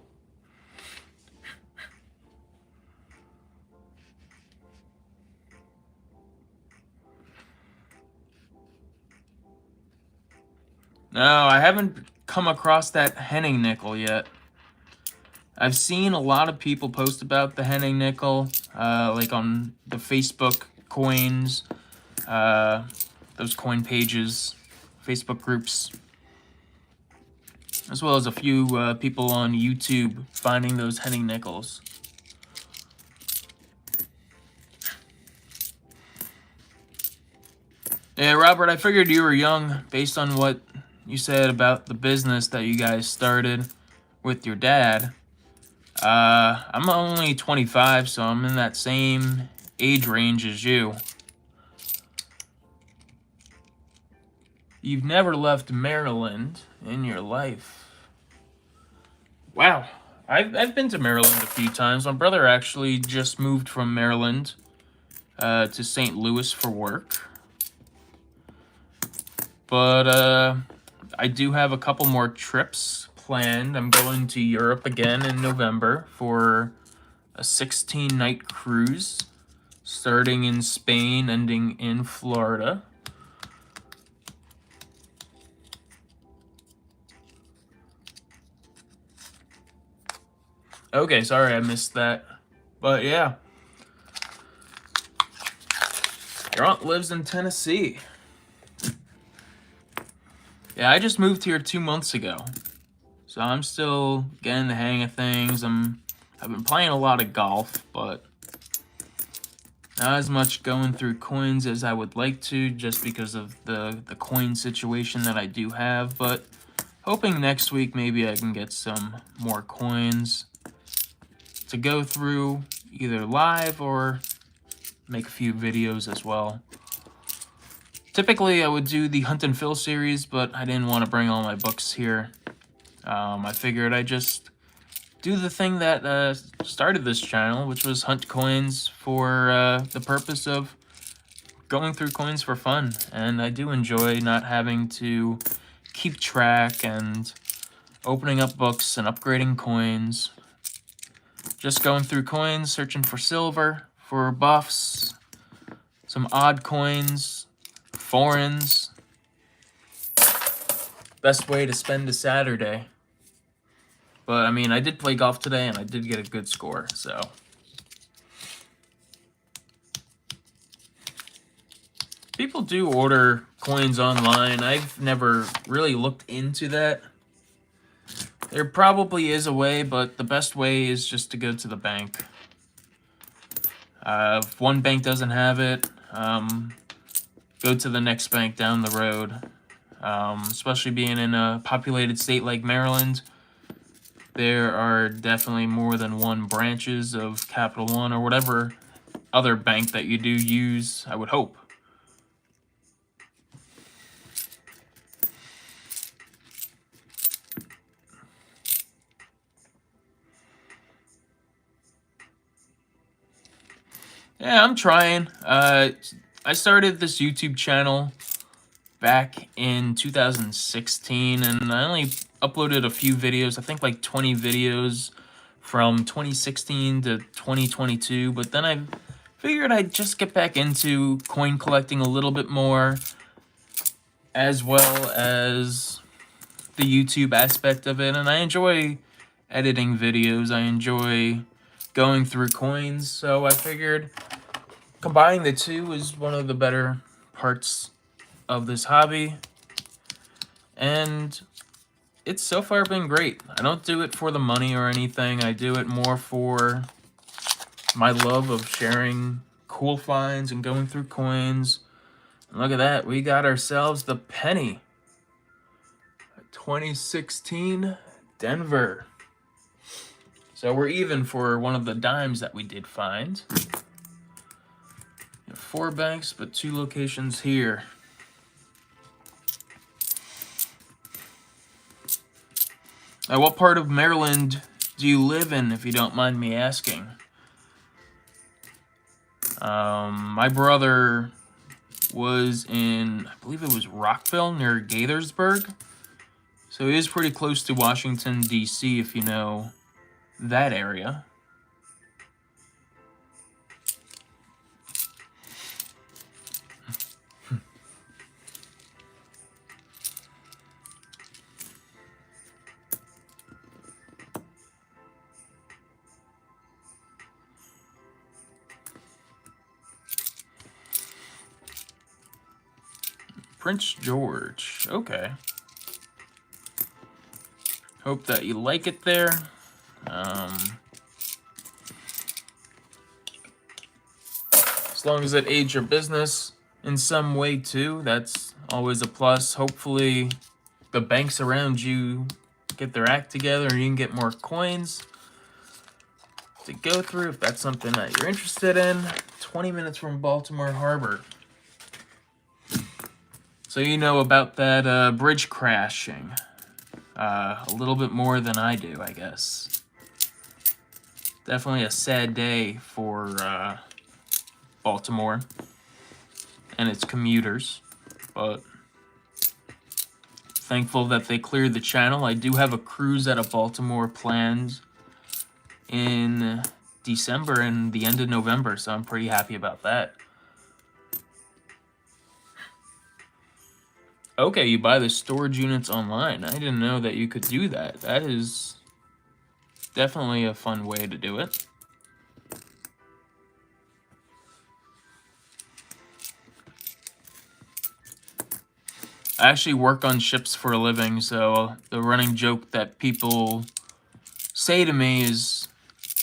No, I haven't come across that Henning nickel yet. I've seen a lot of people post about the Henning nickel, like on the Facebook coins, those coin pages, Facebook groups, as well as a few people on YouTube finding those Henning nickels. Yeah, Robert, I figured you were young based on what you said about the business that you guys started with your dad. I'm only 25, so I'm in that same age range as you. You've never left Maryland in your life. Wow. I've been to Maryland a few times. My brother actually just moved from Maryland to St. Louis for work. But I do have a couple more trips planned. I'm going to Europe again in November for a 16-night cruise. starting in Spain, ending in Florida. Okay, sorry I missed that. But yeah. Your aunt lives in Tennessee. Yeah, I just moved here 2 months ago. So I'm still getting the hang of things. I've been playing a lot of golf, but not as much going through coins as I would like to, just because of the coin situation that I do have. But hoping next week maybe I can get some more coins to go through, either live or make a few videos as well. Typically I would do the Hunt and Fill series, but I didn't want to bring all my books here. I figured I'd just do the thing that started this channel, which was hunt coins for the purpose of going through coins for fun. And I do enjoy not having to keep track and opening up books and upgrading coins. Just going through coins, searching for silver, for buffs, some odd coins, foreigns. Best way to spend a Saturday. But, I mean, I did play golf today, and I did get a good score, so. People do order coins online. I've never really looked into that. There probably is a way, but the best way is just to go to the bank. If one bank doesn't have it, go to the next bank down the road. Especially being in a populated state like Maryland, there are definitely more than one branches of Capital One or whatever other bank that you do use, I would hope. Yeah, I'm trying. I started this YouTube channel back in 2016, and I only uploaded a few videos, I think like 20 videos from 2016 to 2022, but then I figured I'd just get back into coin collecting a little bit more, as well as the YouTube aspect of it, and I enjoy editing videos, I enjoy going through coins, so I figured combining the two is one of the better parts of this hobby, and it's so far been great. I don't do it for the money or anything. I do it more for my love of sharing cool finds and going through coins. And look at that, we got ourselves the penny. 2016 Denver. So we're even for one of the dimes that we did find. 4 banks, but 2 locations here. Now, what part of Maryland do you live in, if you don't mind me asking? My brother was in, I believe it was Rockville, near Gaithersburg. So he is pretty close to Washington, D.C., if you know that area. Prince George. Okay. Hope that you like it there. As long as it aids your business in some way too, that's always a plus. Hopefully the banks around you get their act together and you can get more coins to go through if that's something that you're interested in. 20 minutes from Baltimore Harbor. So you know about that bridge crashing a little bit more than I do, I guess. Definitely a sad day for Baltimore and its commuters, but thankful that they cleared the channel. I do have a cruise out of Baltimore planned in December and the end of November, so I'm pretty happy about that. Okay, you buy the storage units online. I didn't know that you could do that. That is definitely a fun way to do it. I actually work on ships for a living, so the running joke that people say to me is,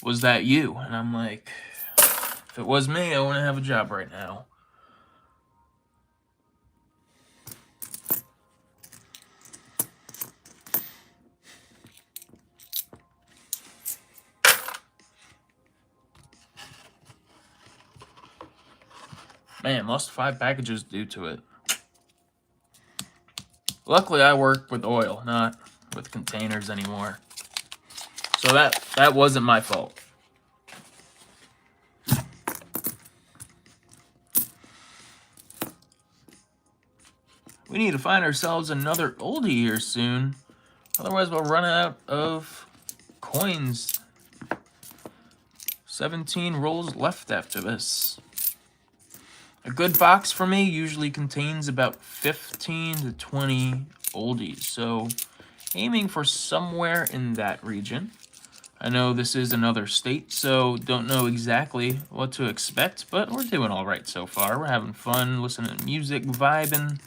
"Was that you?" And I'm like, if it was me, I wouldn't have a job right now. Man, lost 5 packages due to it. Luckily, I work with oil, not with containers anymore. So that wasn't my fault. We need to find ourselves another oldie here soon. Otherwise, we'll run out of coins. 17 rolls left after this. A good box for me usually contains about 15 to 20 oldies, so aiming for somewhere in that region. I know this is another state, so don't know exactly what to expect, but we're doing all right so far. We're having fun, listening to music, vibing,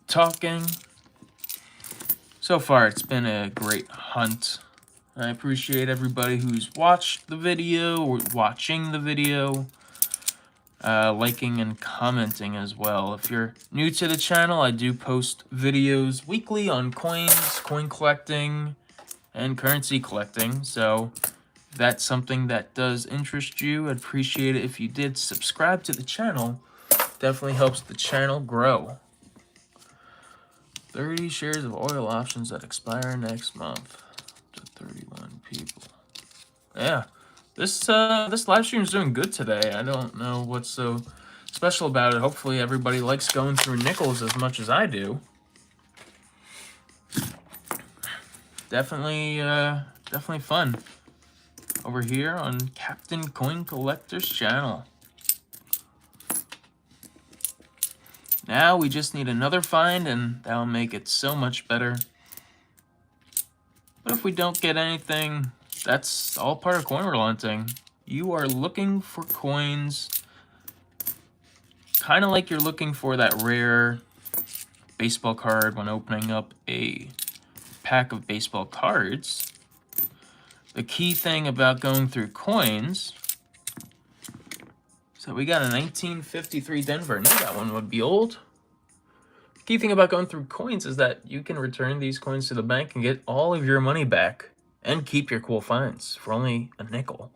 talking. So far, it's been a great hunt. I appreciate everybody who's watched the video or watching the video. Liking and commenting as well. If you're new to the channel, I do post videos weekly on coins, coin collecting, and currency collecting. So if that's something that does interest you, I'd appreciate it if you did subscribe to the channel. Definitely helps the channel grow. 30 shares of oil options that expire next month to 31 people. Yeah. This live stream is doing good today. I don't know what's so special about it. Hopefully everybody likes going through nickels as much as I do. Definitely fun over here on Captain Coin Collector's channel. Now we just need another find and that'll make it so much better. But if we don't get anything, that's all part of coin roll hunting. You are looking for coins, kind of like you're looking for that rare baseball card when opening up a pack of baseball cards. The key thing about going through coins, so we got a 1953 Denver. I knew that one would be old. The key thing about going through coins is that you can return these coins to the bank and get all of your money back and keep your cool finds for only a nickel.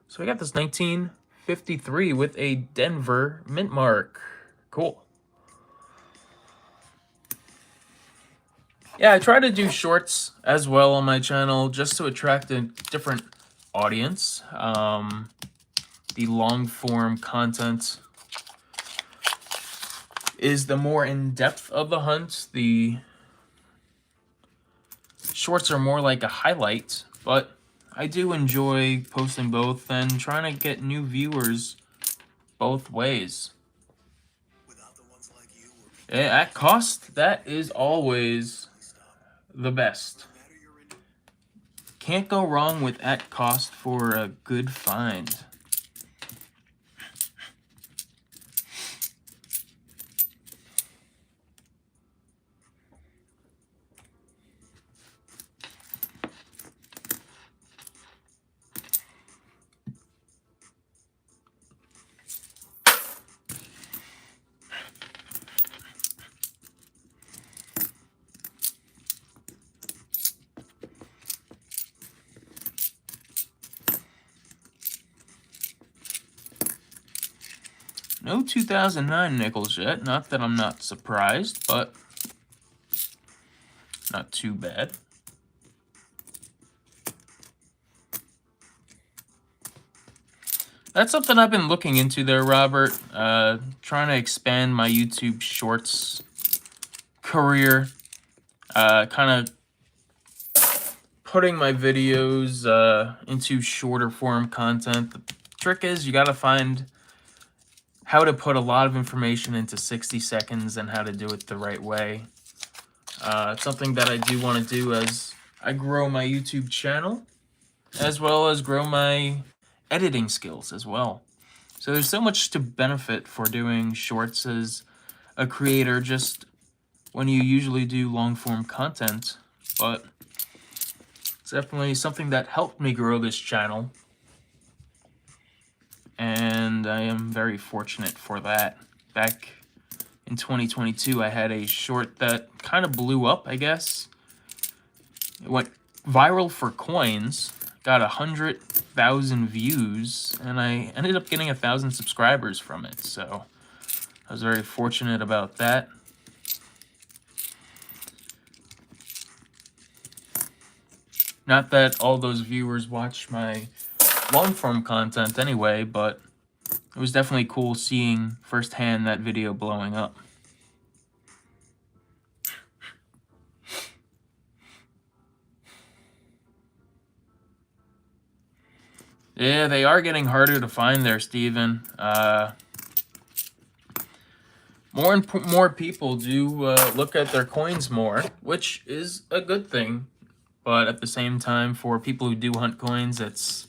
So we got this 1953 with a Denver mint mark. Cool. Yeah, I try to do shorts as well on my channel just to attract a different audience. The long form content is the more in-depth of the hunt. The shorts are more like a highlight, but I do enjoy posting both and trying to get new viewers both ways. At cost, that is always the best. Can't go wrong with at cost for a good find. No 2009 nickels yet. Not that I'm not surprised, but not too bad. That's something I've been looking into there, Robert. Trying to expand my YouTube Shorts career. Kind of putting my videos into shorter form content. The trick is you got to find how to put a lot of information into 60 seconds and how to do it the right way. It's something that I do want to do as I grow my YouTube channel, as well as grow my editing skills as well. So there's so much to benefit for doing shorts as a creator just when you usually do long form content, but it's definitely something that helped me grow this channel, and I am very fortunate for that. Back in 2022, I had a short that kind of blew up, I guess. It went viral for coins, got 100,000 views, and I ended up getting 1,000 subscribers from it, so I was very fortunate about that. Not that all those viewers watch my long-form content anyway, but it was definitely cool seeing firsthand that video blowing up. Yeah, they are getting harder to find there, Steven. More people do look at their coins more, which is a good thing. But at the same time, for people who do hunt coins, it's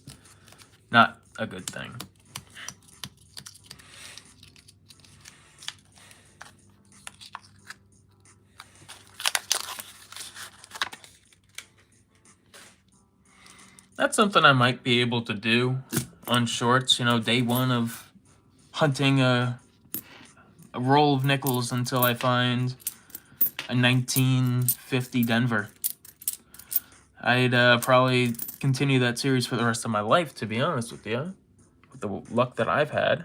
not a good thing. That's something I might be able to do on shorts, you know, day one of hunting a roll of nickels until I find a 1950 Denver. I'd probably continue that series for the rest of my life, to be honest with you, with the luck that I've had.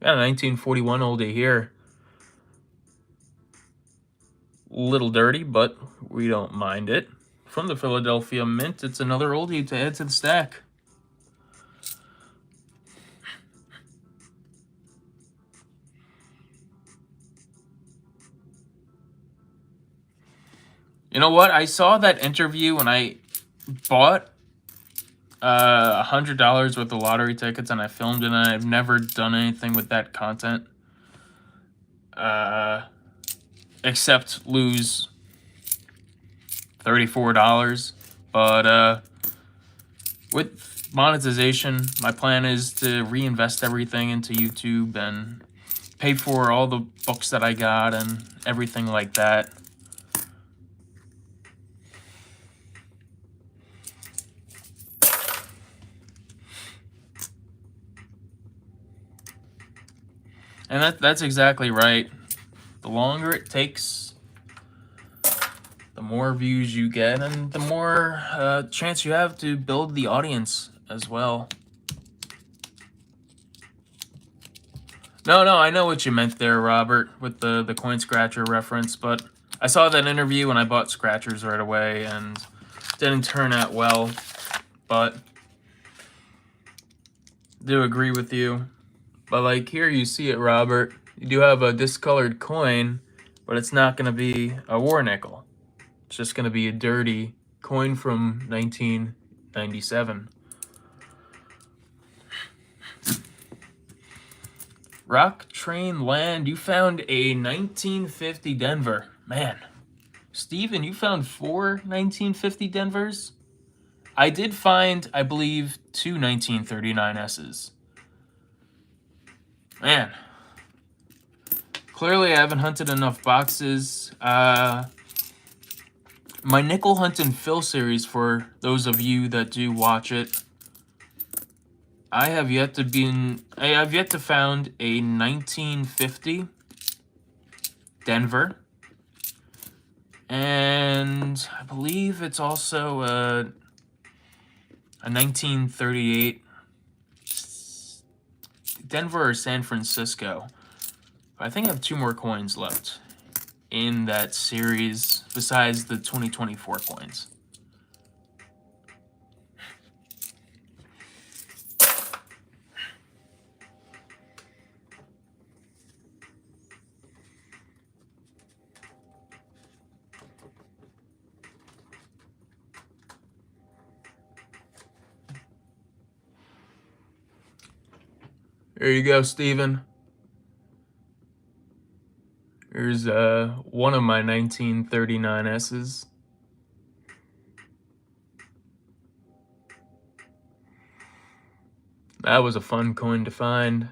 Got a 1941 oldie here. Little dirty, but we don't mind it. From the Philadelphia Mint, it's another oldie to add to the stack. You know what? I saw that interview and I bought $100 worth of lottery tickets and I filmed it, and I've never done anything with that content except lose $34. But with monetization, my plan is to reinvest everything into YouTube and pay for all the books that I got and everything like that. And that's exactly right. The longer it takes, the more views you get, and the more chance you have to build the audience as well. No, I know what you meant there, Robert, with the coin scratcher reference, but I saw that interview and I bought scratchers right away, and didn't turn out well, but do agree with you. But like here you see it, Robert. You do have a discolored coin, but it's not going to be a war nickel. It's just going to be a dirty coin from 1997. Rock Train Land, you found a 1950 Denver. Man, Steven, you found 4 1950 Denvers? I did find, I believe, 2 1939 S's. Man, clearly I haven't hunted enough boxes. My Nickel Hunt and Fill series, for those of you that do watch it, I have yet to found a 1950 Denver, and I believe it's also a 1938 Denver or San Francisco. I think I have 2 more coins left in that series besides the 2024 coins. There you go, Steven. Here's one of my 1939 S's. That was a fun coin to find.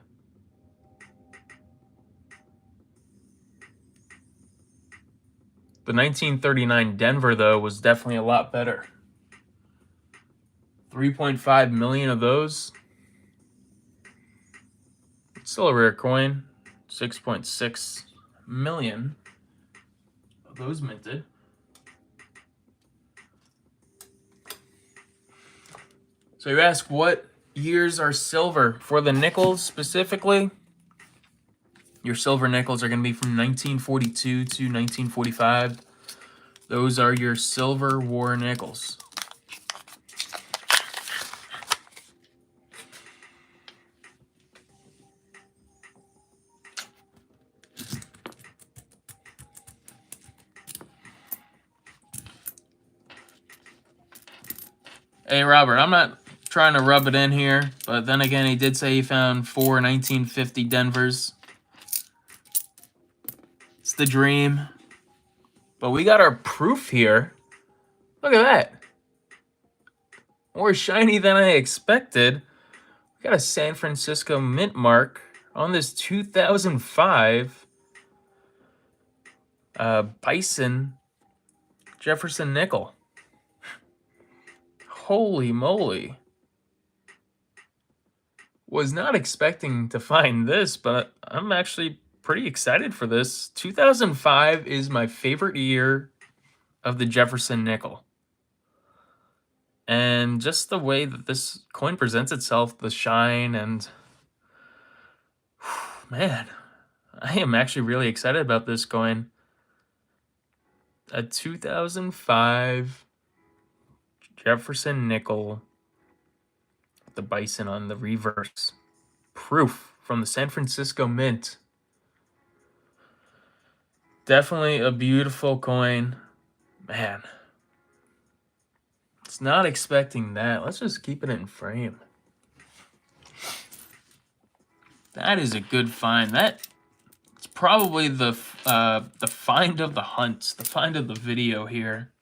The 1939 Denver, though, was definitely a lot better. 3.5 million of those. Still a rare coin. 6.6 million of those minted. So you ask, what years are silver? For the nickels specifically, your silver nickels are going to be from 1942 to 1945. Those are your Silver War nickels. Hey, Robert, I'm not trying to rub it in here, but then again, he did say he found 4 1950 Denvers. It's the dream. But we got our proof here. Look at that. More shiny than I expected. We got a San Francisco mint mark on this 2005 Bison Jefferson nickel. Holy moly. Was not expecting to find this, but I'm actually pretty excited for this. 2005 is my favorite year of the Jefferson nickel. And just the way that this coin presents itself, the shine, and man, I am actually really excited about this coin. A 2005 Jefferson nickel, the bison on the reverse. Proof from the San Francisco Mint. Definitely a beautiful coin. Man, it's not expecting that. Let's just keep it in frame. That is a good find. That's probably the find of the hunt, the find of the video here.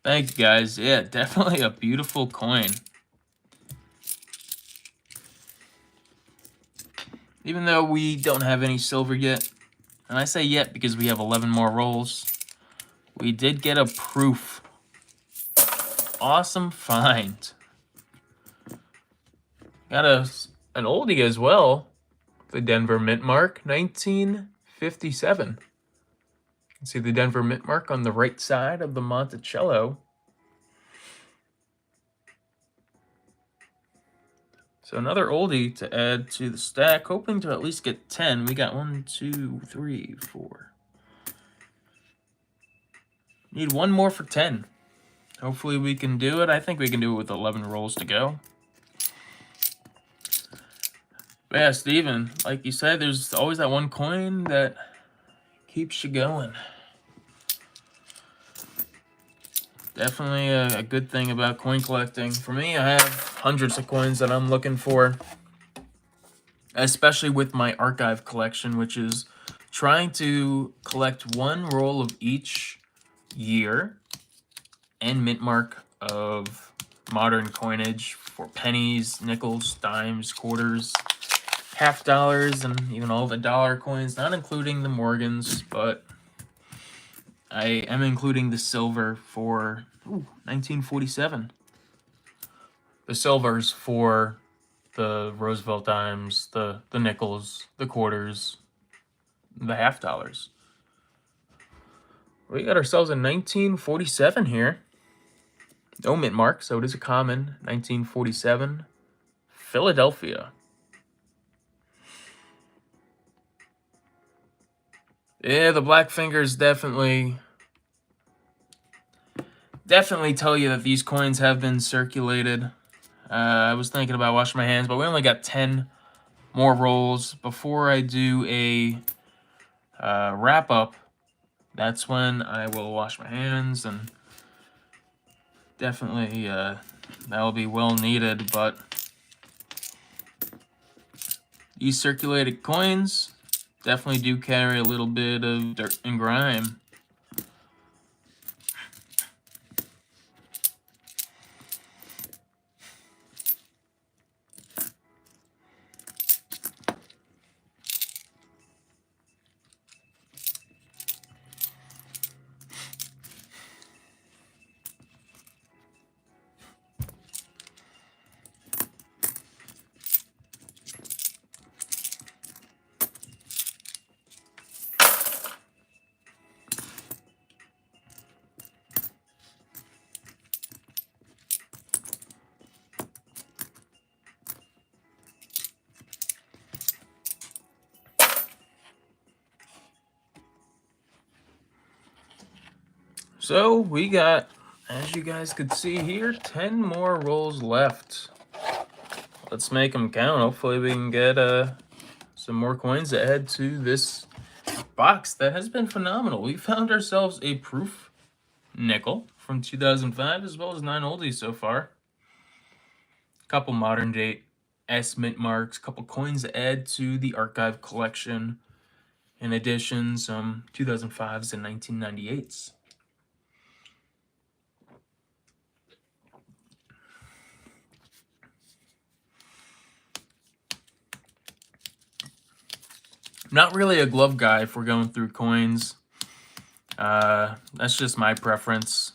Thank you, guys. Yeah, definitely a beautiful coin. Even though we don't have any silver yet, and I say yet because we have 11 more rolls, we did get a proof. Awesome find. Got an oldie as well. The Denver mint mark, 1957. You can see the Denver mint mark on the right side of the Monticello. So another oldie to add to the stack, hoping to at least get 10. We got 1, 2, 3, 4. Need one more for 10. Hopefully we can do it. I think we can do it with 11 rolls to go. But yeah, Steven, like you said, there's always that one coin that keeps you going. Definitely a good thing about coin collecting. For me, I have hundreds of coins that I'm looking for, especially with my archive collection, which is trying to collect one roll of each year and mint mark of modern coinage for pennies, nickels, dimes, quarters, half dollars, and even all the dollar coins, not including the Morgans, but I am including the silver for 1947. The silvers for the Roosevelt dimes, the nickels, the quarters, the half dollars. We got ourselves a 1947 here. No mint mark, so it is a common. 1947, Philadelphia. Yeah, the black fingers definitely tell you that these coins have been circulated. I was thinking about washing my hands, but we only got 10 more rolls. Before I do a wrap up that's when I will wash my hands, and definitely that will be well needed. But these circulated coins definitely do carry a little bit of dirt and grime. So we got, as you guys could see here, 10 more rolls left. Let's make them count. Hopefully we can get some more coins to add to this box that has been phenomenal. We found ourselves a proof nickel from 2005, as well as 9 oldies so far. A couple modern date S mint marks, a couple coins to add to the archive collection. In addition, some 2005s and 1998s. Not really a glove guy if we're going through coins. That's just my preference.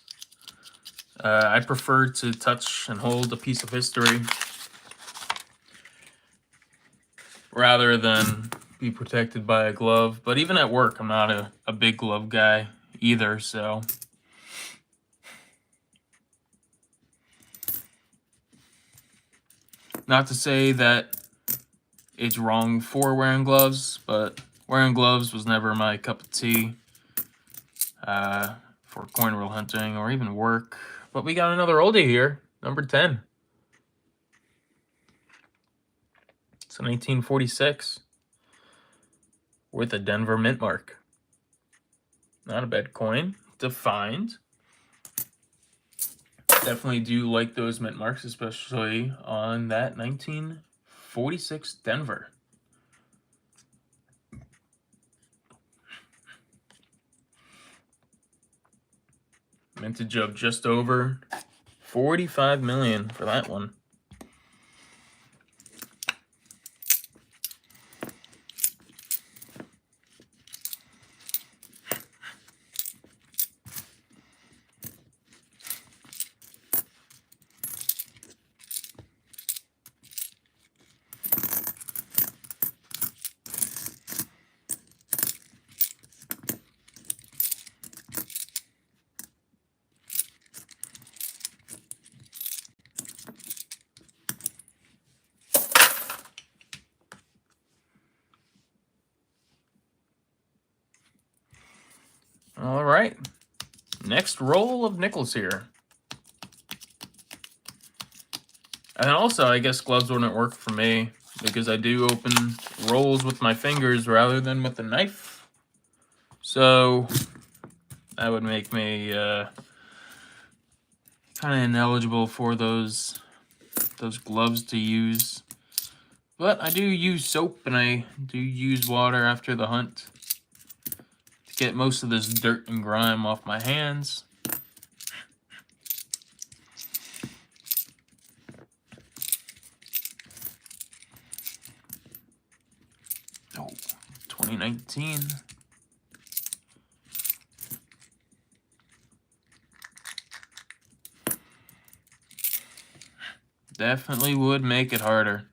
I prefer to touch and hold a piece of history rather than be protected by a glove. But even at work, I'm not a big glove guy either, so. Not to say that it's wrong for wearing gloves, but wearing gloves was never my cup of tea for coin roll hunting or even work. But we got another oldie here, number 10. It's a 1946 with a Denver mint mark. Not a bad coin. Defined. Definitely do like those mint marks, especially on that 1946 Denver. Mintage of just over 45 million for that one. All right, next roll of nickels here. And also, I guess gloves wouldn't work for me because I do open rolls with my fingers rather than with a knife. So that would make me kind of ineligible for those gloves to use. But I do use soap and I do use water after the hunt to get most of this dirt and grime off my hands. Oh, 2019. Definitely would make it harder.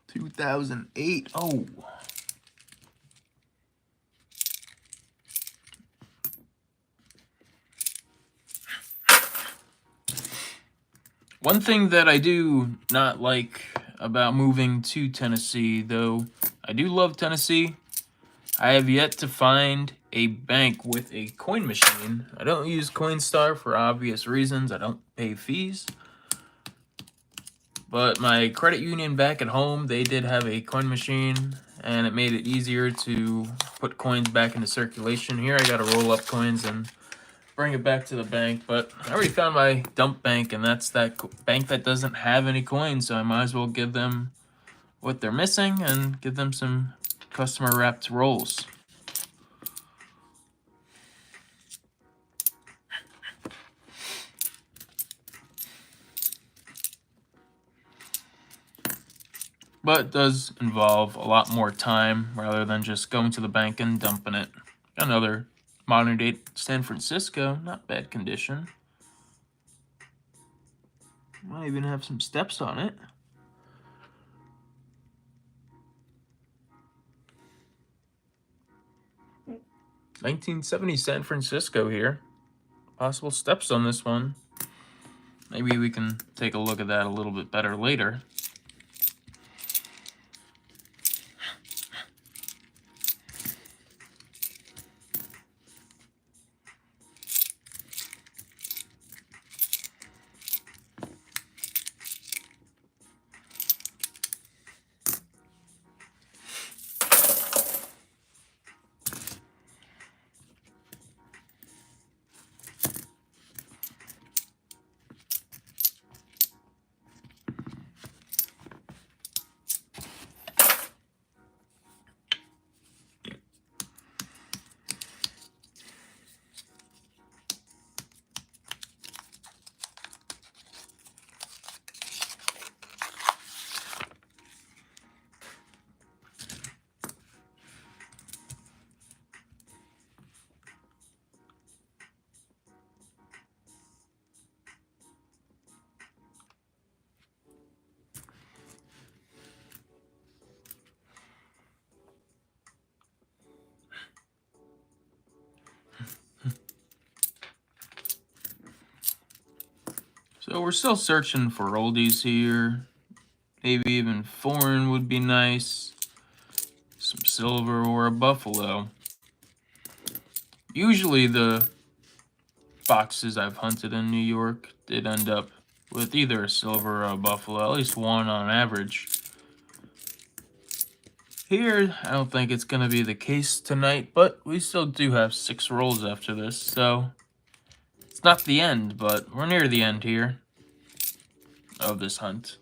2008. Oh. One thing that I do not like about moving to Tennessee, though I do love Tennessee, I have yet to find a bank with a coin machine. I don't use Coinstar for obvious reasons. I don't pay fees. But my credit union back at home, they did have a coin machine, and it made it easier to put coins back into circulation. Here I gotta roll up coins and bring it back to the bank, but I already found my dump bank, and that's that bank that doesn't have any coins, so I might as well give them what they're missing and give them some customer wrapped rolls. But it does involve a lot more time rather than just going to the bank and dumping it. Another modern day San Francisco, not bad condition. Might even have some steps on it. "1970 San Francisco" here. Possible steps on this one. Maybe we can take a look at that a little bit better later. So we're still searching for oldies here. Maybe even foreign would be nice. Some silver or a buffalo. Usually the boxes I've hunted in New York did end up with either a silver or a buffalo, at least one on average. Here, I don't think it's going to be the case tonight, but we still do have 6 rolls after this, so it's not the end, but we're near the end here of this hunt.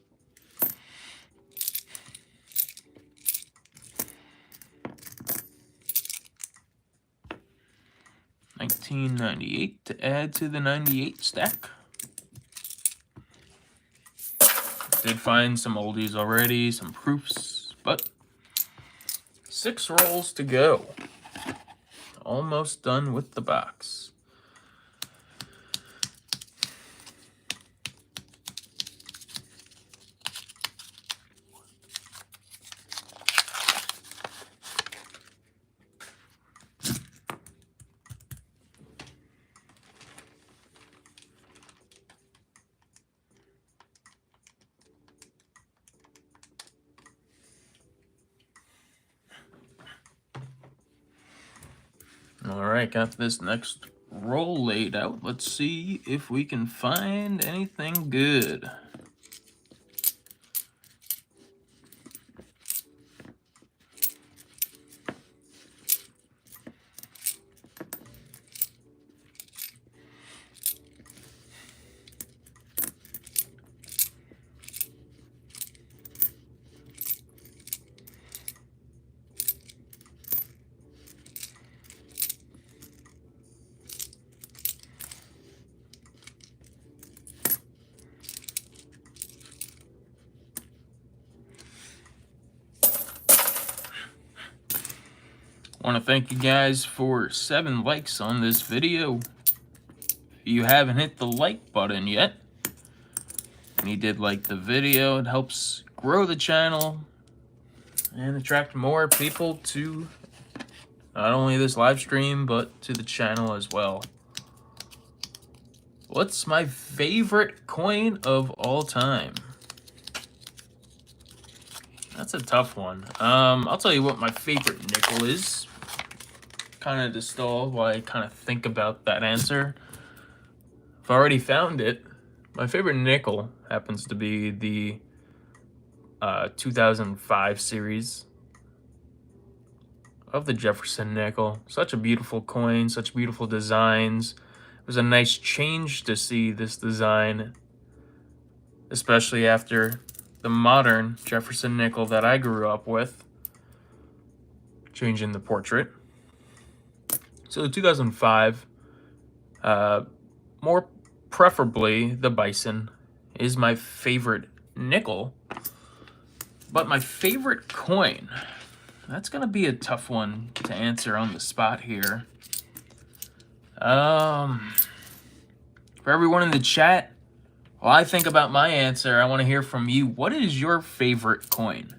$19.98 to add to the 98 stack. Did find some oldies already, some proofs, but 6 rolls to go. Almost done with the box. Alright, got this next roll laid out. Let's see if we can find anything good. I want to thank you guys for 7 likes on this video. If you haven't hit the like button yet, and you did like the video, it helps grow the channel and attract more people to not only this live stream, but to the channel as well. What's my favorite coin of all time? That's a tough one. I'll tell you what my favorite nickel is. Kind of to stall while I kind of think about that answer. I've already found it. My favorite nickel happens to be the 2005 series. of the Jefferson nickel. Such a beautiful coin, such beautiful designs. It was a nice change to see this design, especially after the modern Jefferson nickel that I grew up with, changing the portrait. So the 2005, more preferably the Bison, is my favorite nickel. But my favorite coin, that's going to be a tough one to answer on the spot here. For everyone in the chat, while I think about my answer, I want to hear from you. What is your favorite coin?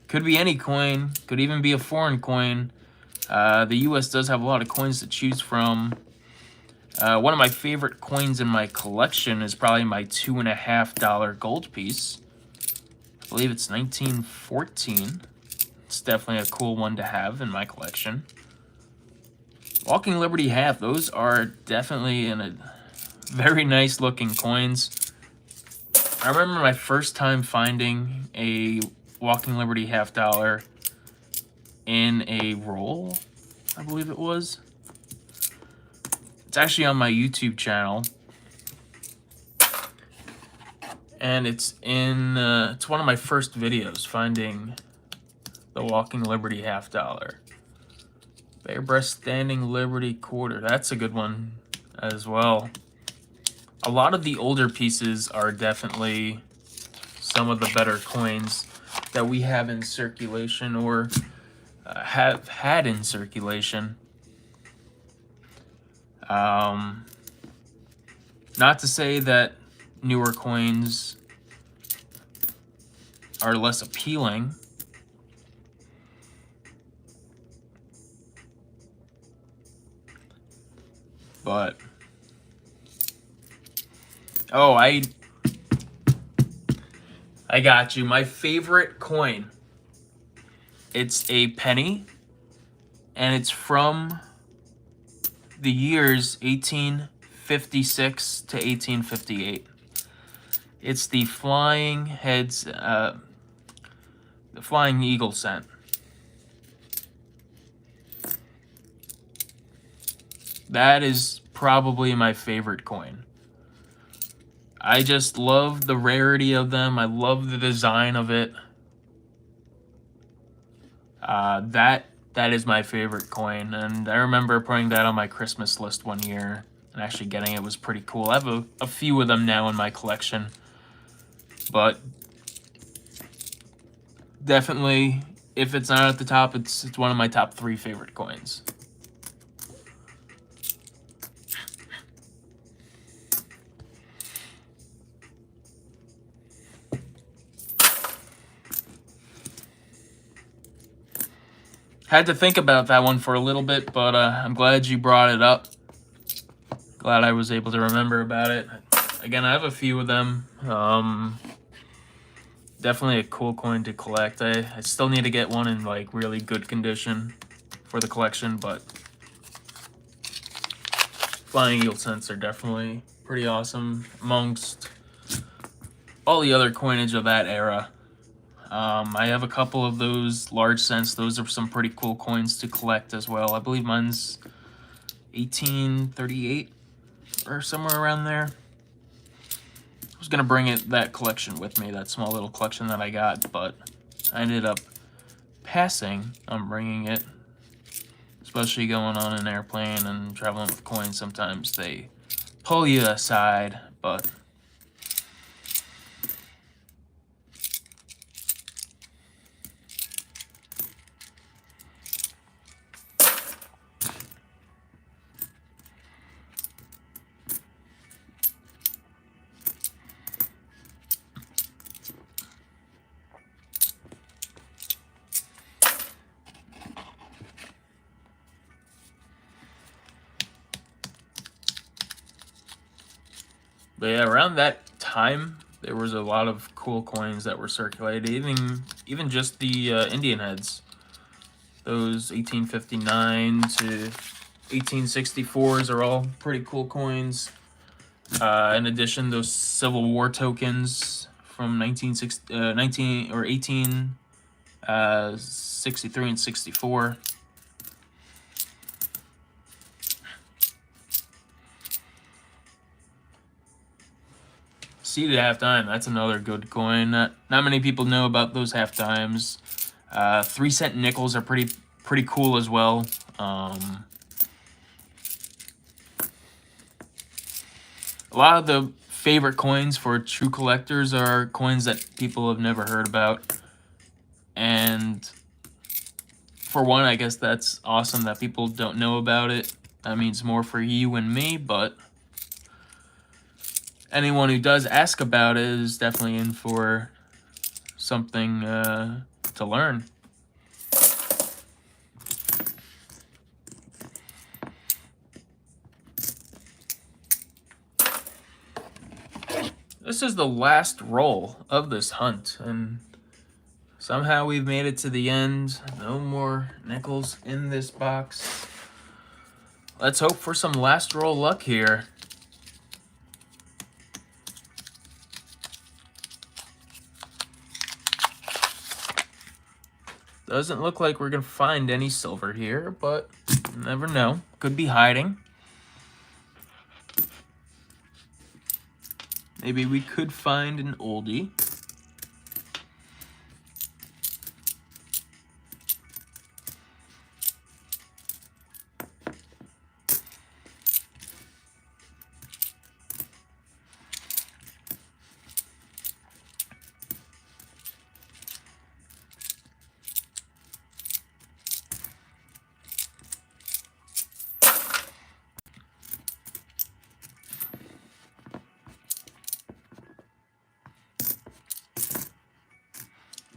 Could be any coin, could even be a foreign coin. The US does have a lot of coins to choose from. One of my favorite coins in my collection is probably my $2.50 gold piece. I believe it's 1914. It's definitely a cool one to have in my collection. Walking Liberty half, those are definitely very nice looking coins. I remember my first time finding a Walking Liberty $50 in a roll, I believe it was. It's actually on my YouTube channel. And it's it's one of my first videos, finding the Walking Liberty $50. Bare Breast Standing Liberty Quarter. That's a good one as well. A lot of the older pieces are definitely some of the better coins that we have in circulation or have had in circulation. Not to say that newer coins are less appealing. But oh, I got you. My favorite coin. It's a penny, and it's from the years 1856 to 1858. It's the Flying Heads, the Flying Eagle cent. That is probably my favorite coin. I just love the rarity of them. I love the design of it. That is my favorite coin, and I remember putting that on my Christmas list one year, and actually getting it was pretty cool. I have a few of them now in my collection, but definitely, if it's not at the top, it's one of my top 3 favorite coins. Had to think about that one for a little bit, but I'm glad you brought it up. Glad I was able to remember about it. Again, I have a few of them. Definitely a cool coin to collect. I still need to get one in like really good condition for the collection, but Flying Eagle cents are definitely pretty awesome amongst all the other coinage of that era. I have a couple of those large cents. Those are some pretty cool coins to collect as well. I believe mine's 1838 or somewhere around there. I was gonna bring that collection with me, that small little collection that I got, but I ended up passing on bringing it. Especially going on an airplane and traveling with coins, sometimes they pull you aside, but yeah, around that time, there was a lot of cool coins that were circulated, even just the Indian heads. Those 1859 to 1864s are all pretty cool coins. In addition, those Civil War tokens from 18 63 and 64. Seeded halftime, that's another good coin. Not many people know about those halftimes. 3-cent nickels are pretty cool as well. A lot of the favorite coins for true collectors are coins that people have never heard about. And for one, I guess that's awesome that people don't know about it. That means more for you and me, but anyone who does ask about it is definitely in for something to learn. This is the last roll of this hunt, and somehow we've made it to the end. No more nickels in this box. Let's hope for some last roll luck here. Doesn't look like we're going to find any silver here, but you never know. Could be hiding. Maybe we could find an oldie.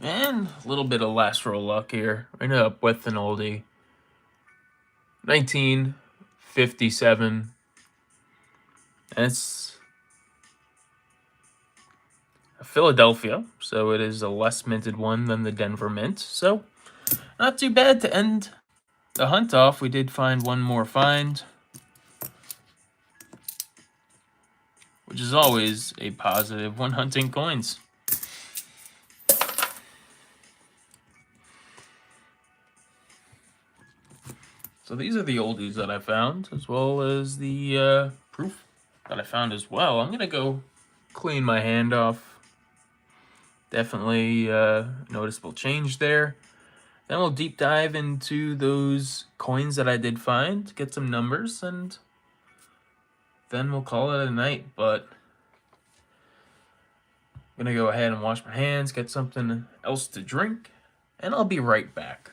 And a little bit of last roll luck here. Right up with an oldie. 1957. And it's Philadelphia, so it is a less minted one than the Denver Mint. So not too bad to end the hunt off. We did find one more find, which is always a positive when hunting coins. So these are the oldies that I found, as well as the proof that I found as well. I'm going to go clean my hand off. Definitely noticeable change there. Then we'll deep dive into those coins that I did find, get some numbers, and then we'll call it a night. But I'm going to go ahead and wash my hands, get something else to drink, and I'll be right back.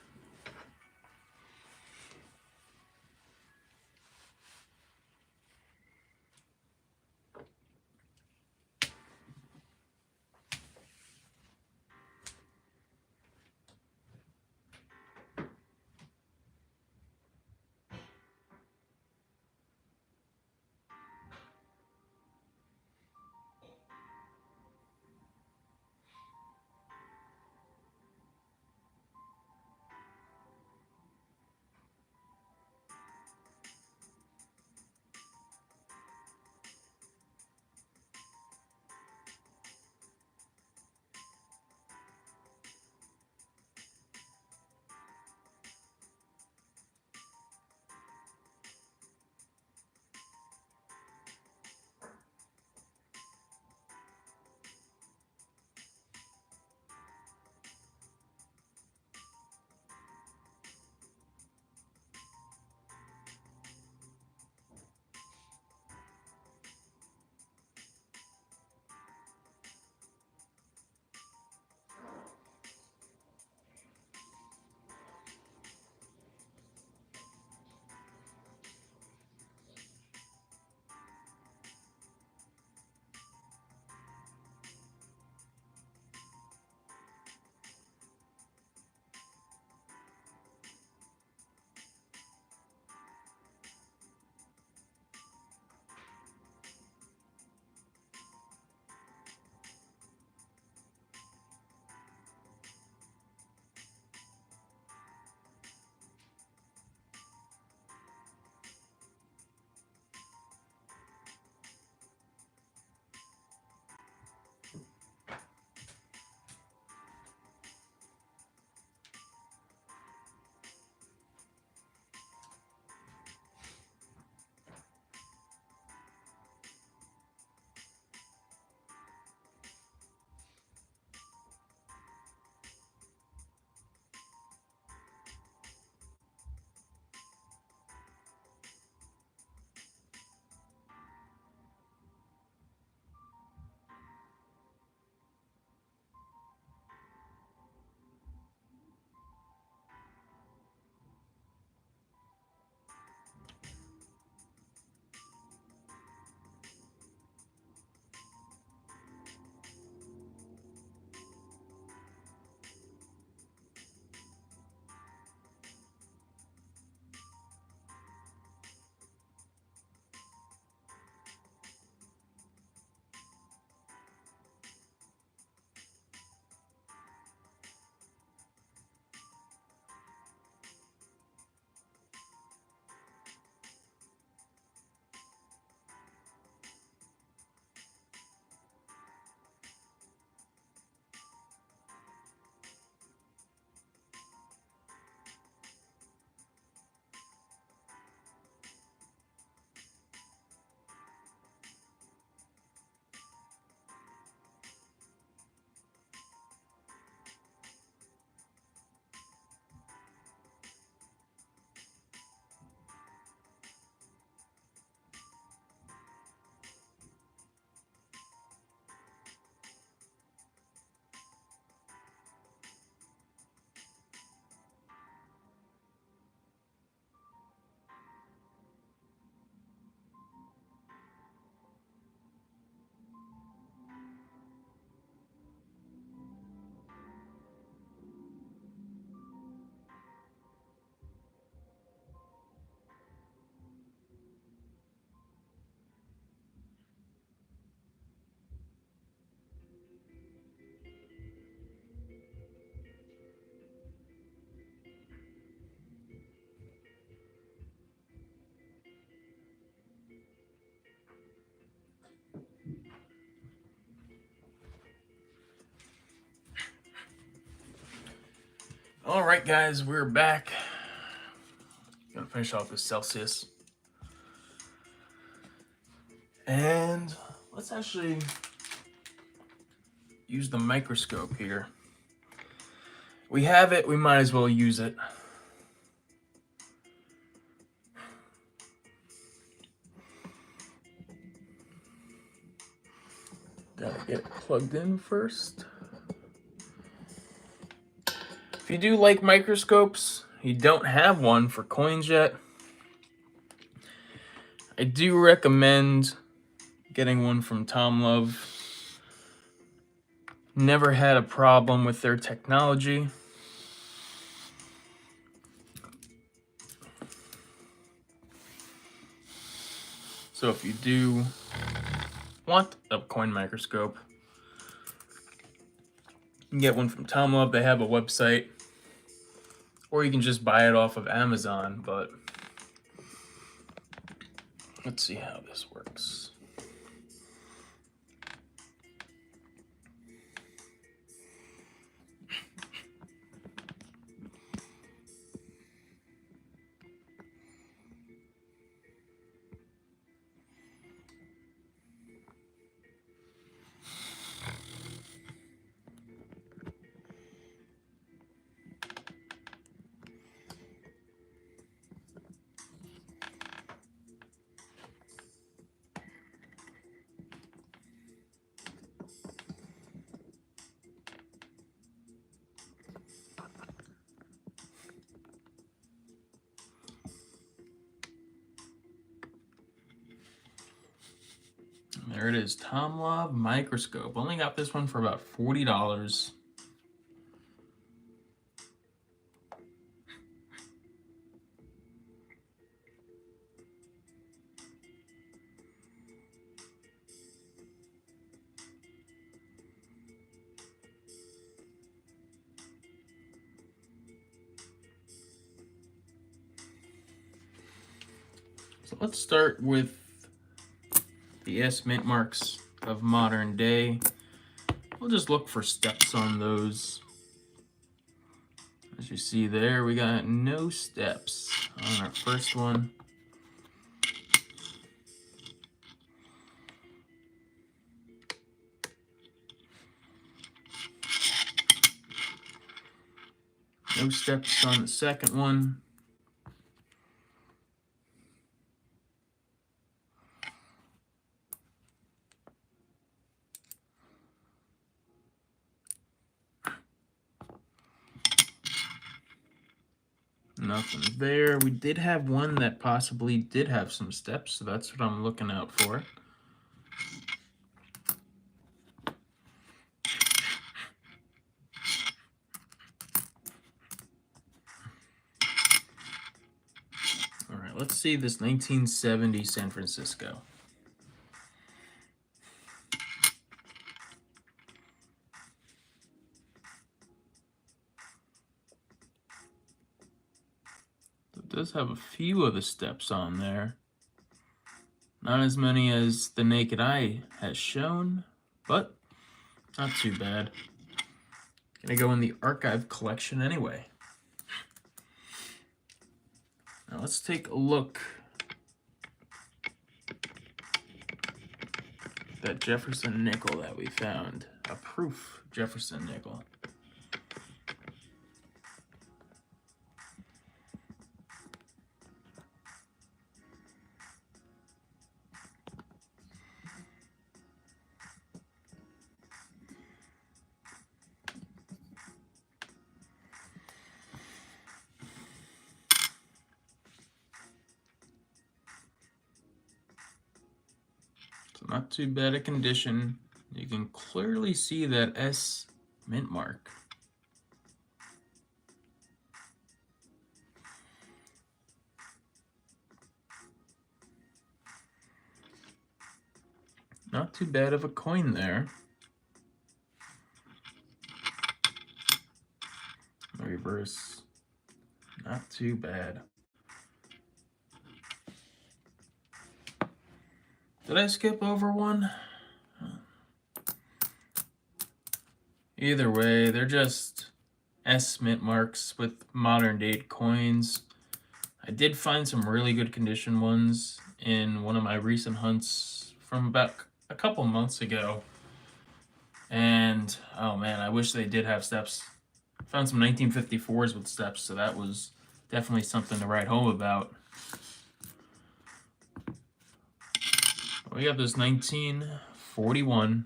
All right, guys, we're back. Gonna finish off with Celsius. And let's actually use the microscope here. We have it, we might as well use it. Gotta get it plugged in first. If you do like microscopes, you don't have one for coins yet, I do recommend getting one from Tom Love. Never had a problem with their technology. So if you do want a coin microscope, you can get one from Tom Love. They have a website, or you can just buy it off of Amazon, but let's see how this works. There it is, Tom Love microscope. Only got this one for about $40. So let's start with the S mint marks of modern day. We'll just look for steps on those. As you see there, we got no steps on our first one. No steps on the second one. Nothing there. We did have one that possibly did have some steps, so that's what I'm looking out for. All right, let's see this 1970 San Francisco. It does have a few of the steps on there. Not as many as the naked eye has shown, but not too bad. Gonna go in the archive collection anyway. Now let's take a look at that Jefferson nickel that we found. A proof Jefferson nickel. Not too bad a condition. You can clearly see that S mint mark. Not too bad of a coin there. Reverse. Not too bad. Did I skip over one? Either way, they're just S mint marks with modern date coins. I did find some really good condition ones in one of my recent hunts from about a couple months ago. And oh man, I wish they did have steps. Found some 1954s with steps, so that was definitely something to write home about. We got this 1941.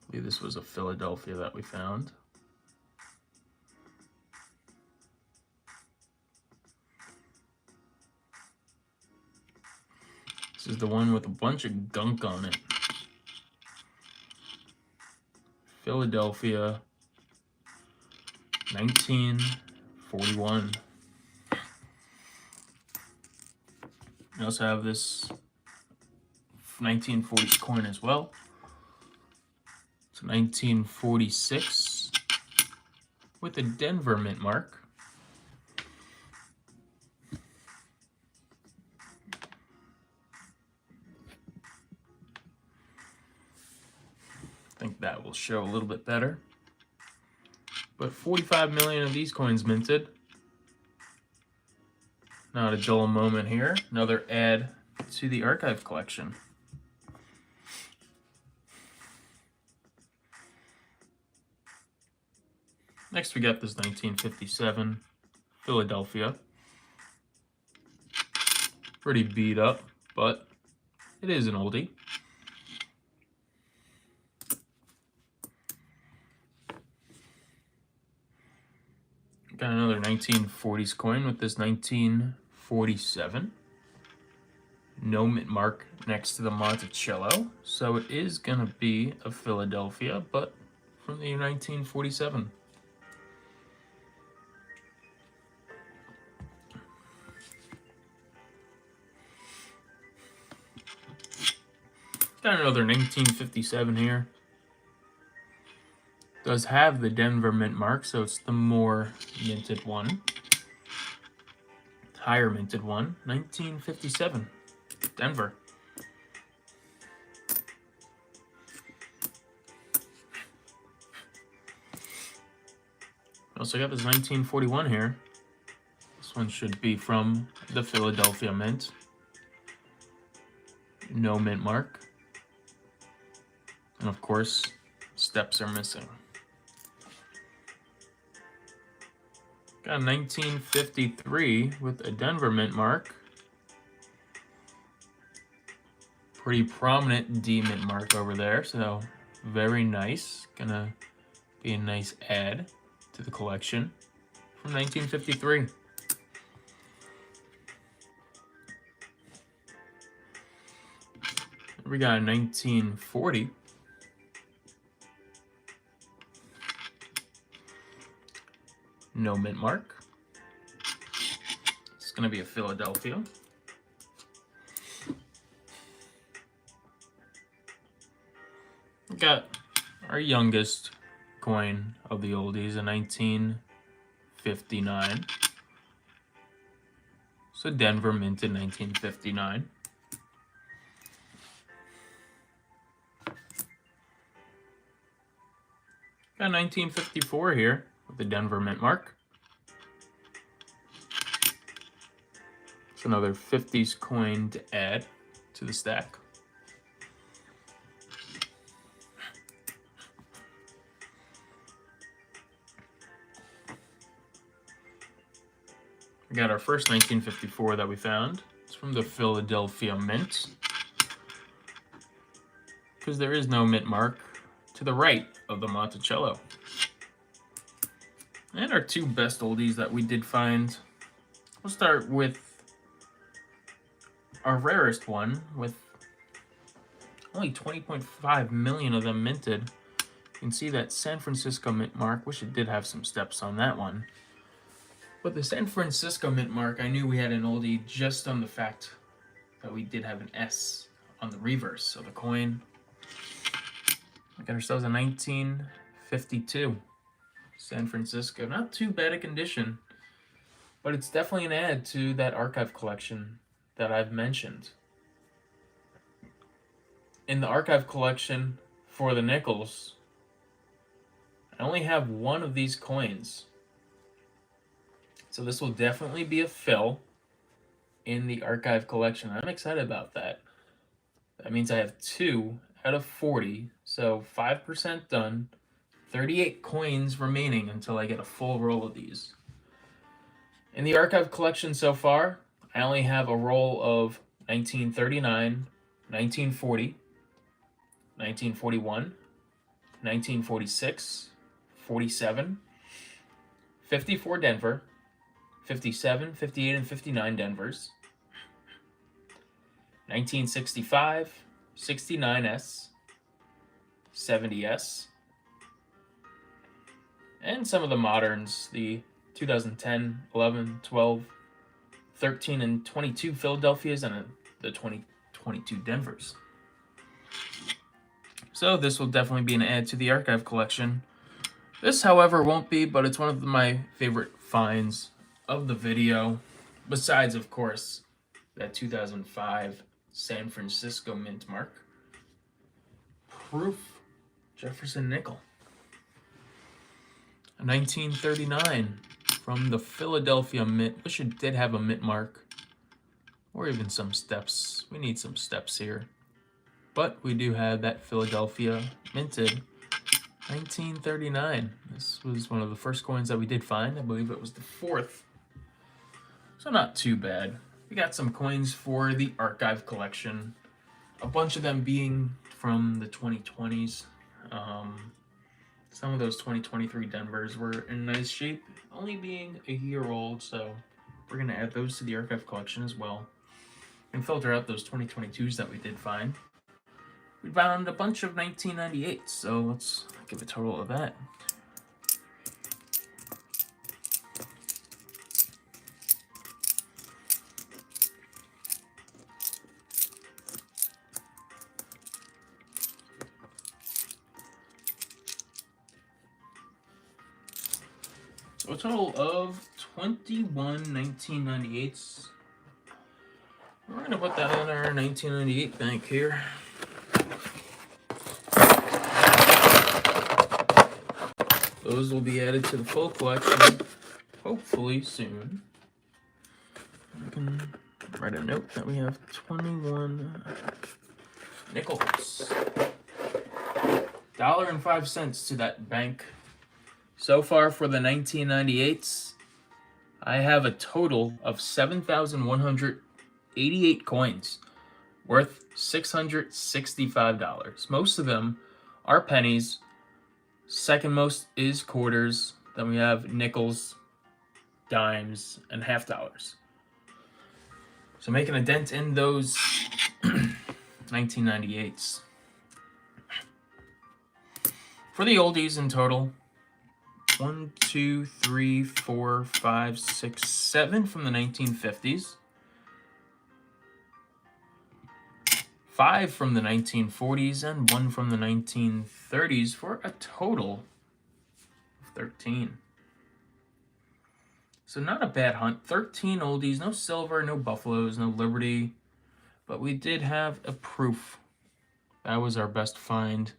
I believe this was a Philadelphia that we found. This is the one with a bunch of gunk on it. Philadelphia, 1941. We also have this 1940s coin as well. It's 1946 with a Denver mint mark. I think that will show a little bit better. But 45 million of these coins minted. Not a dull moment here. Another add to the archive collection. Next we got this 1957 Philadelphia. Pretty beat up, but it is an oldie. Got another 1940s coin with this 1947. No mint mark next to the Monticello, so it is going to be a Philadelphia, but from the year 1947. Got another 1957 here. Does have the Denver mint mark, so it's the more minted one. Higher minted one, 1957, Denver. Also got this 1941 here. This one should be from the Philadelphia Mint. No mint mark. And of course, steps are missing. Got a 1953 with a Denver mint mark. Pretty prominent D mint mark over there, so very nice. Gonna be a nice add to the collection from 1953. We got a 1940. No mint mark. It's going to be a Philadelphia. We got our youngest coin of the oldies, a 1959. So Denver minted 1959. Got 1954 here with the Denver mint mark. It's another 50s coin to add to the stack. We got our first 1954 that we found. It's from the Philadelphia Mint. Because there is no mint mark to the right of the Monticello. And our two best oldies that we did find. We'll start with our rarest one with only 20.5 million of them minted. You can see that San Francisco mint mark. Wish it did have some steps on that one. But the San Francisco mint mark, I knew we had an oldie just on the fact that we did have an S on the reverse of the coin. We got ourselves a 1952 San Francisco. Not too bad a condition, but it's definitely an add to that archive collection that I've mentioned. In the archive collection for the nickels, I only have one of these coins. So this will definitely be a fill in the archive collection. I'm excited about that. That means I have 2 out of 40. So 5% done. 38 coins remaining until I get a full roll of these. In the archive collection so far, I only have a roll of 1939, 1940, 1941, 1946, 47, 54 Denver, 57, 58, and 59 Denvers, 1965, 69S, 70S, and some of the moderns, the 2010, 11, 12, 13, and 22 Philadelphias, and the 2022 Denvers. So this will definitely be an add to the archive collection. This, however, won't be, but it's one of my favorite finds of the video. Besides, of course, that 2005 San Francisco mint mark. Proof Jefferson nickel. A 1939 from the Philadelphia mint. Wish it did have a mint mark. Or even some steps. We need some steps here. But we do have that Philadelphia minted 1939. This was one of the first coins that we did find. I believe it was the 4th. So not too bad. We got some coins for the archive collection. A bunch of them being from the 2020s. Some of those 2023 Denvers were in nice shape, only being a year old, so we're going to add those to the archive collection as well. And filter out those 2022s that we did find. We found a bunch of 1998s, so let's give a total of that. So a total of 21 1998s. We're going to put that in our 1998 bank here. Those will be added to the full collection, hopefully soon. I can write a note that we have 21 nickels. $1.05 to that bank. So far for the 1998s, I have a total of 7,188 coins, worth $665. Most of them are pennies. Second most is quarters. Then we have nickels, dimes, and half dollars. So making a dent in those 1998s. For the oldies in total, 1, 2, 3, 4, 5, 6, 7 from the 1950s. 5 from the 1940s and 1 from the 1930s for a total of 13. So not a bad hunt. 13 oldies, no silver, no buffaloes, no Liberty. But we did have a proof. That was our best find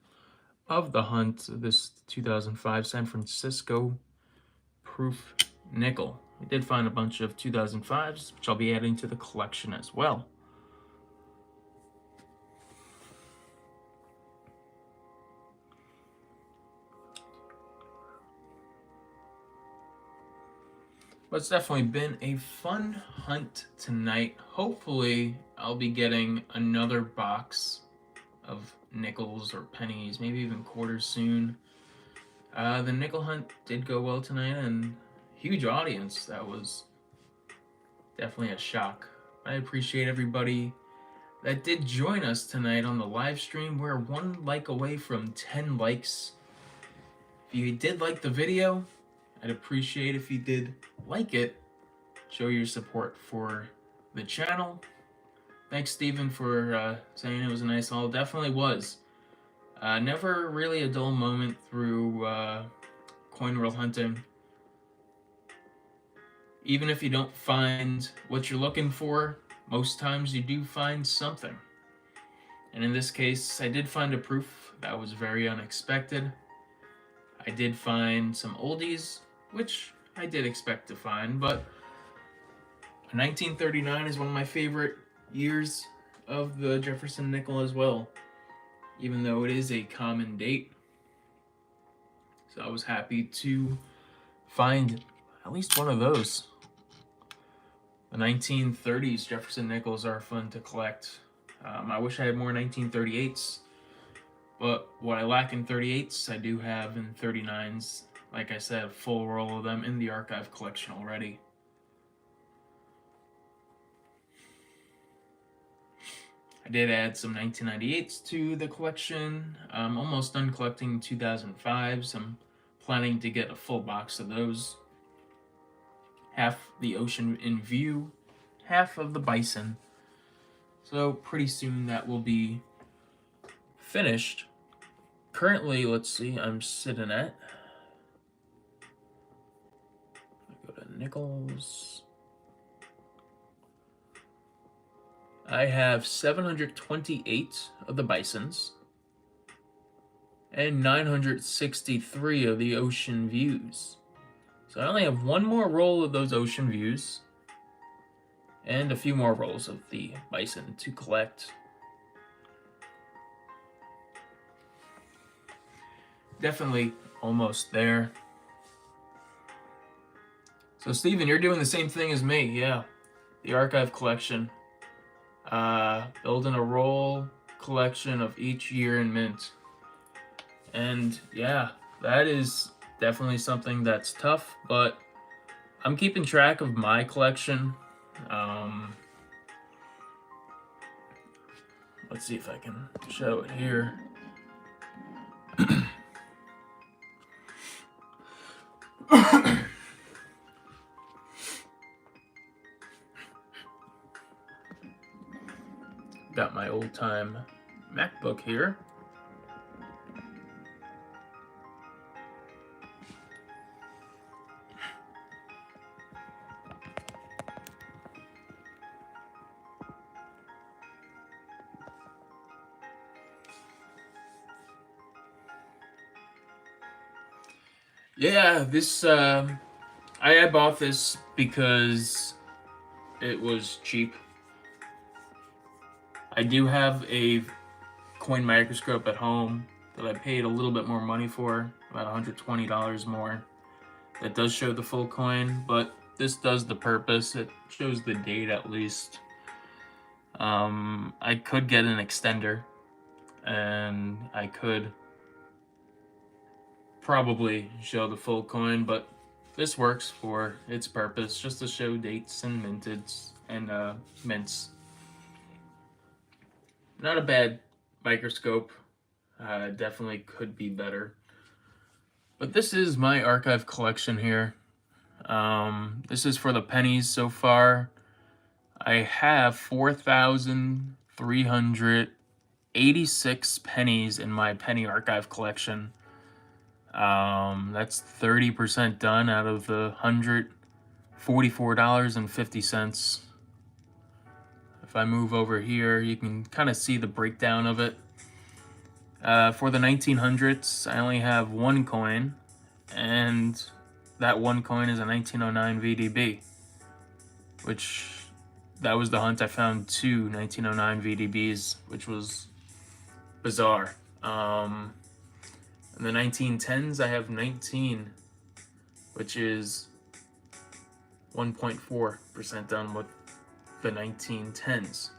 of the hunt. This 2005 San Francisco proof nickel. We did find a bunch of 2005s, which I'll be adding to the collection as well. But it's definitely been a fun hunt tonight. Hopefully, I'll be getting another box of nickels or pennies, maybe even quarters soon. The nickel hunt did go well tonight, and huge audience. That was definitely a shock. I appreciate everybody that did join us tonight on the live stream. We're 1 like away from 10 likes. If you did like the video, I'd appreciate if you did like it. Show your support for the channel. Thanks, Steven, for saying it was a nice haul. Definitely was. Never really a dull moment through coin roll hunting. Even if you don't find what you're looking for, most times you do find something. And in this case, I did find a proof that was very unexpected. I did find some oldies, which I did expect to find, but 1939 is one of my favorite years of the Jefferson nickel as well, even though it is a common date. So I was happy to find at least one of those. The 1930s Jefferson nickels are fun to collect. I wish I had more 1938s, but what I lack in 38s, I do have in 39s. Like I said, a full roll of them in the archive collection already. I did add some 1998s to the collection. I'm almost done collecting 2005s. I'm planning to get a full box of those. Half the ocean in view, half of the bison. So pretty soon that will be finished. Currently, let's see, I'm sitting at, go to nickels. I have 728 of the bisons and 963 of the ocean views. So I only have one more roll of those ocean views and a few more rolls of the bison to collect. Definitely almost there. So Steven, you're doing the same thing as me, yeah. The archive collection. Building a roll collection of each year in mint. And yeah, that is definitely something that's tough, but I'm keeping track of my collection. Let's see if I can show it here. Got my old time MacBook here. Yeah, this I bought this because it was cheap. I do have a coin microscope at home that I paid a little bit more money for, about $120 more. That does show the full coin, but this does the purpose. It shows the date at least. I could get an extender, and I could probably show the full coin, but this works for its purpose, just to show dates and minteds and mints. Not a bad microscope. Definitely could be better. But this is my archive collection here. This is for the pennies so far. I have 4,386 pennies in my penny archive collection. That's 30% done out of the $144.50. If I move over here, you can kind of see the breakdown of it. For the 1900s, I only have one coin, and that one coin is a 1909 VDB, which that was the hunt. I found two 1909 VDBs, which was bizarre. In the 1910s, I have 19, which is 1.4% done with the 1910s.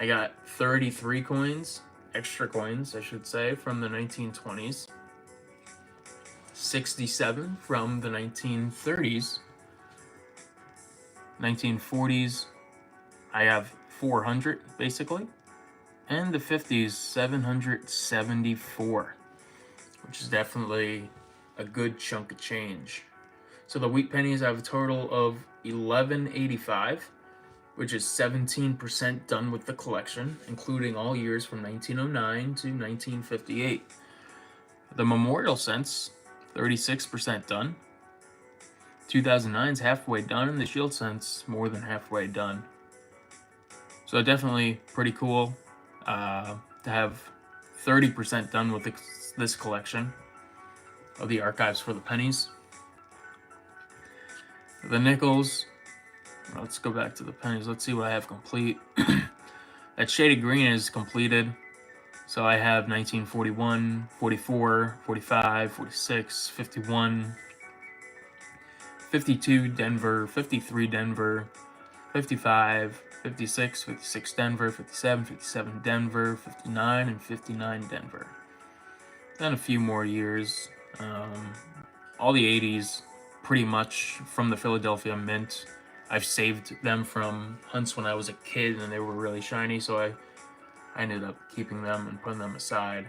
I got 33 coins, extra coins, I should say, from the 1920s, 67 from the 1930s, 1940s, I have 400 basically, and the 50s, 774, which is definitely a good chunk of change. So the wheat pennies, I have a total of 1185, which is 17% done with the collection, including all years from 1909 to 1958. The memorial cents, 36% done. 2009 is halfway done, and the shield cents more than halfway done. So definitely pretty cool to have 30% done with this collection. of the archives for the pennies. The nickels, let's go back to the pennies. Let's see what I have complete. That shaded green is completed. So I have 1941, 44, 45, 46, 51, 52 Denver, 53 Denver, 55, 56, 56 Denver, 57, 57 Denver, 59, and 59 Denver. Then a few more years. All the 80s, pretty much from the Philadelphia Mint. I've saved them from hunts when I was a kid and they were really shiny, so I ended up keeping them and putting them aside.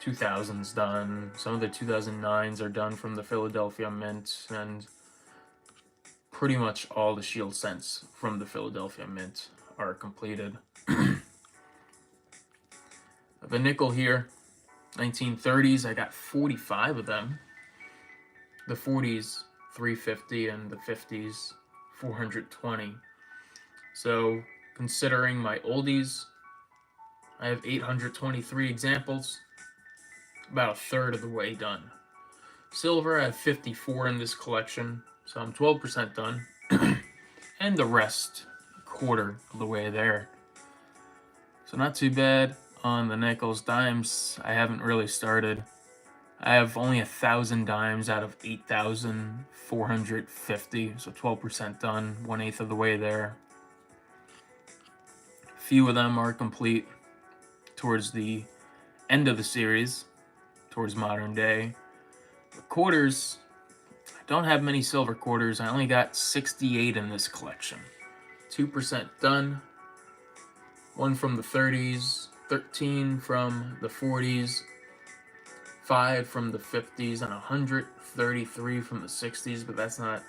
2000s done. Some of the 2009s are done from the Philadelphia Mint, and pretty much all the Shield cents from the Philadelphia Mint are completed. The nickel here, 1930s, I got 45 of them. The 40s, 350, and the 50s, 420. So, considering my oldies, I have 823 examples, about a third of the way done. Silver, I have 54 in this collection, so I'm 12% done. And the rest, quarter of the way there. So not too bad on the nickels. Dimes, I haven't really started. I have only 1,000 dimes out of 8,450, so 12% done, 1/8 of the way there. Few of them are complete towards the end of the series, towards modern day. The quarters, I don't have many silver quarters. I only got 68 in this collection. 2% done. One from the 30s, 13 from the 40s, 5 from the 50s, and 133 from the 60s, but that's not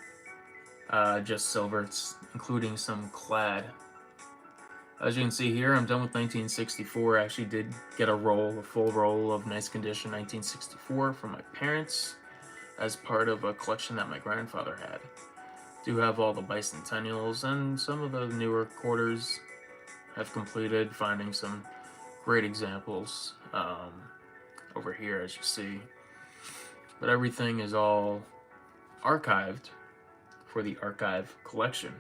just silver, it's including some clad. As you can see here, I'm done with 1964. I actually did get a full roll of nice condition 1964 from my parents as part of a collection that my grandfather had. Do have all the bicentennials, and some of the newer quarters have completed, finding some great examples over here, as you see. But everything is all archived for the archive collection.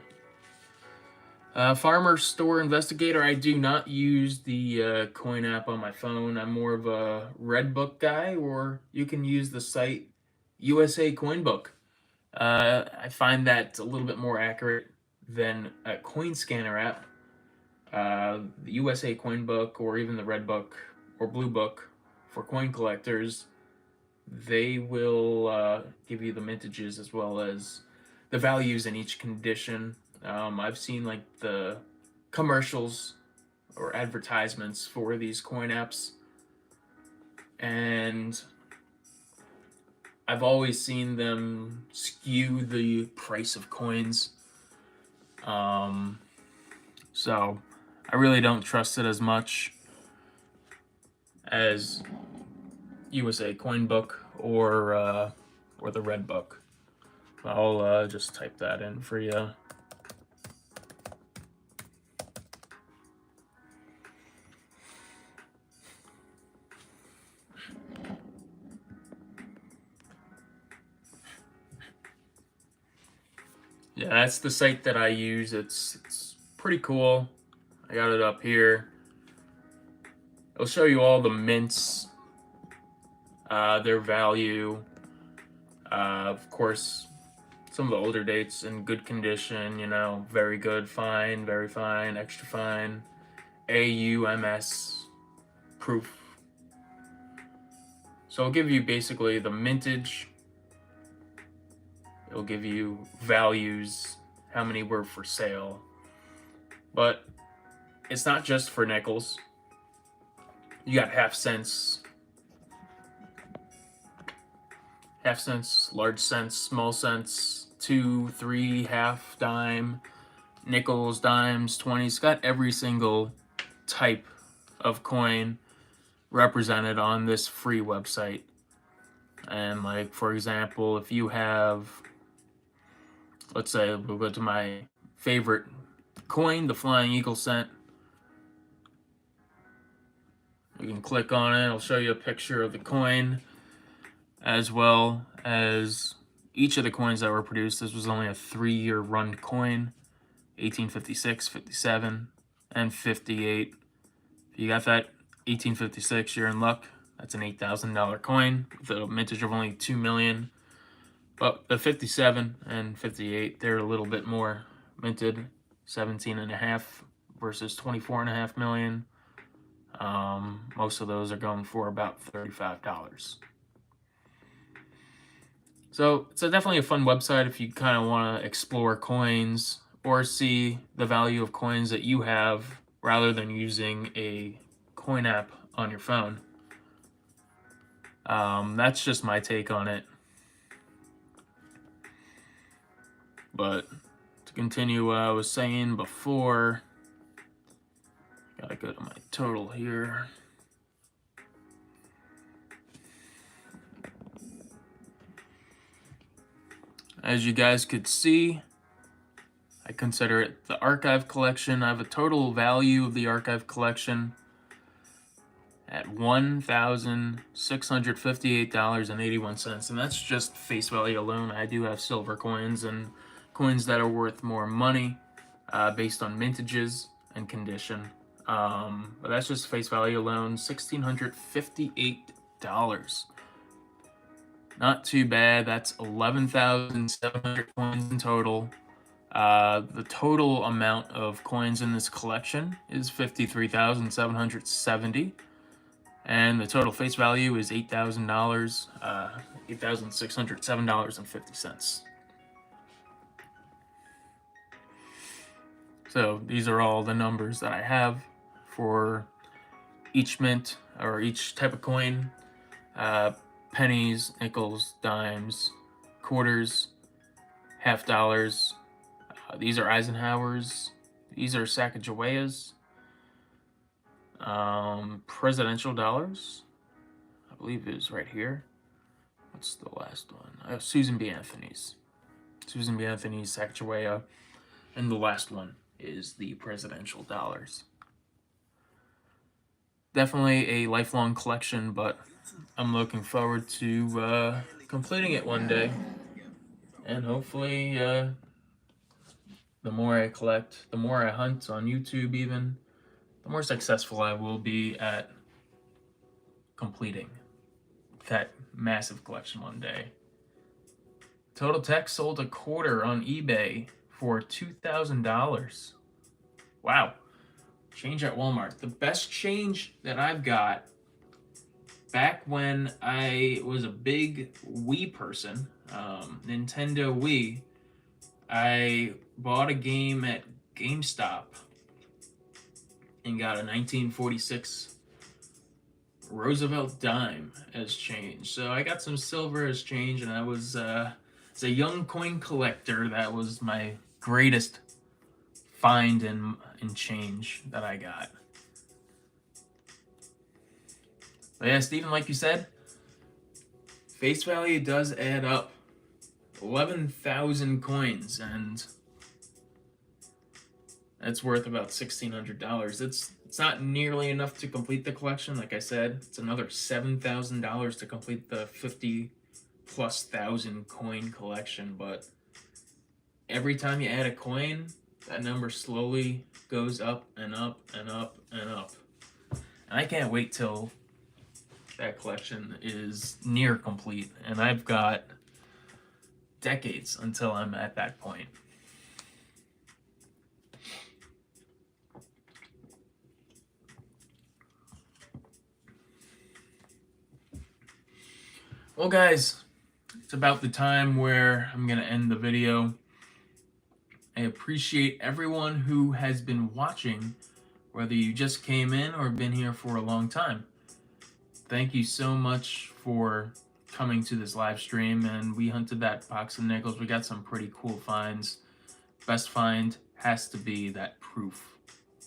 Farmer Store Investigator, I do not use the coin app on my phone. I'm more of a Redbook guy, or you can use the site USA Coinbook. I find that a little bit more accurate than a coin scanner app. The USA Coinbook, or even the Redbook or Blue Book for coin collectors, they will give you the mintages as well as the values in each condition. I've seen like the commercials or advertisements for these coin apps, and I've always seen them skew the price of coins. So I really don't trust it as much as USA Coinbook or the Redbook. I'll just type that in for you. Yeah, that's the site that I use. It's pretty cool. I got it up here. It'll show you all the mints, their value. Of course, some of the older dates in good condition, you know, very good, fine, very fine, extra fine, AUMS proof. So it'll give you basically the mintage. It'll give you values, how many were for sale. But it's not just for nickels. You got half cents, large cents, small cents, 2, 3, half dime, nickels, dimes, 20s. It's got every single type of coin represented on this free website. And like, for example, if you have, let's say we'll go to my favorite coin, the Flying Eagle cent. You can click on it, it'll show you a picture of the coin. as well as each of the coins that were produced. This was only a 3-year run coin, 1856, 57, and 58. If you got that 1856, you're in luck. That's an $8,000 coin with a mintage of only 2 million. But the 57 and 58, they're a little bit more minted, 17.5 versus 24.5 million. Most of those are going for about $35. So it's definitely a fun website if you kind of want to explore coins or see the value of coins that you have rather than using a coin app on your phone. That's just my take on it. But to continue what I was saying before, gotta go to my total here. As you guys could see, I consider it the archive collection. I have a total value of the archive collection at $1,658.81, and that's just face value alone. I do have silver coins and coins that are worth more money based on mintages and condition. But that's just face value alone, $1,658. Not too bad. That's 11,700 coins in total. The total amount of coins in this collection is 53,770. And the total face value is $8,000, $8,607.50. So these are all the numbers that I have for each mint or each type of coin. Pennies, nickels, dimes, quarters, half dollars. These are Eisenhowers. These are Sacagaweas. Presidential dollars, I believe is right here. What's the last one? Susan B. Anthony's. Susan B. Anthony's, Sacagawea. And the last one is the presidential dollars. Definitely a lifelong collection, but I'm looking forward to completing it one day. And hopefully, the more I collect, the more I hunt on YouTube even, the more successful I will be at completing that massive collection one day. Total Tech sold a quarter on eBay for $2,000. Wow. Change at Walmart. The best change that I've got back when I was a big Wii person, Nintendo Wii, I bought a game at GameStop and got a 1946 Roosevelt dime as change. So I got some silver as change, and I was as a young coin collector, that was my greatest find in change that I got. But yeah, Stephen, like you said, face value does add up. 11,000 coins, and that's worth about $1,600. It's not nearly enough to complete the collection. Like I said, it's another $7,000 to complete the 50+ thousand coin collection. But every time you add a coin, that number slowly goes up and up and up and up. And I can't wait till that collection is near complete, and I've got decades until I'm at that point. Well, guys, it's about the time where I'm gonna end the video. I appreciate everyone who has been watching, whether you just came in or been here for a long time. Thank you so much for coming to this live stream, and we hunted that box of nickels. We got some pretty cool finds. Best find has to be that Proof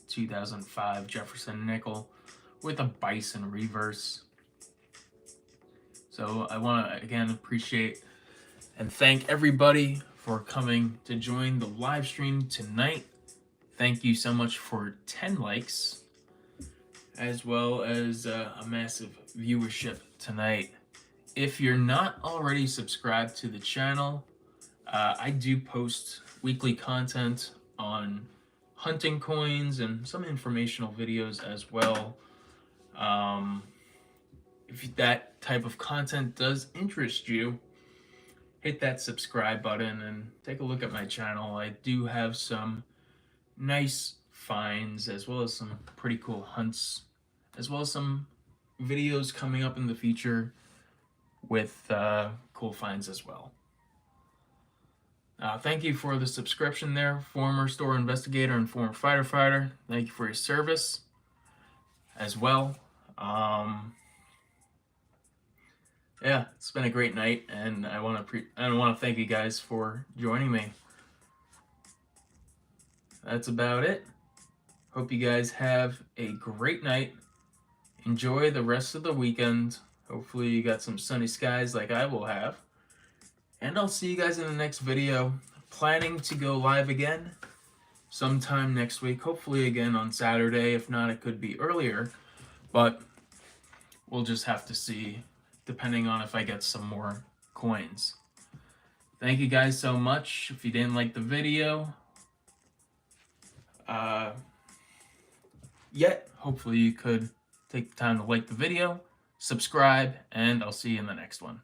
2005 Jefferson nickel with a bison reverse. So I want to again appreciate and thank everybody for coming to join the live stream tonight. Thank you so much for 10 likes, as well as a massive viewership tonight. If you're not already subscribed to the channel, I do post weekly content on hunting coins and some informational videos as well. If that type of content does interest you, hit that subscribe button and take a look at my channel. I do have some nice finds as well as some pretty cool hunts, as well as some videos coming up in the future with cool finds as well. Thank you for the subscription there, former store investigator and former fighter. Thank you for your service as well. Yeah, it's been a great night, and I want to thank you guys for joining me. That's about it. Hope you guys have a great night. Enjoy the rest of the weekend. Hopefully you got some sunny skies like I will have. And I'll see you guys in the next video. Planning to go live again sometime next week. Hopefully again on Saturday. If not, it could be earlier. But we'll just have to see, depending on if I get some more coins. Thank you guys so much. If you didn't like the video yet, hopefully you could take the time to like the video, subscribe, and I'll see you in the next one.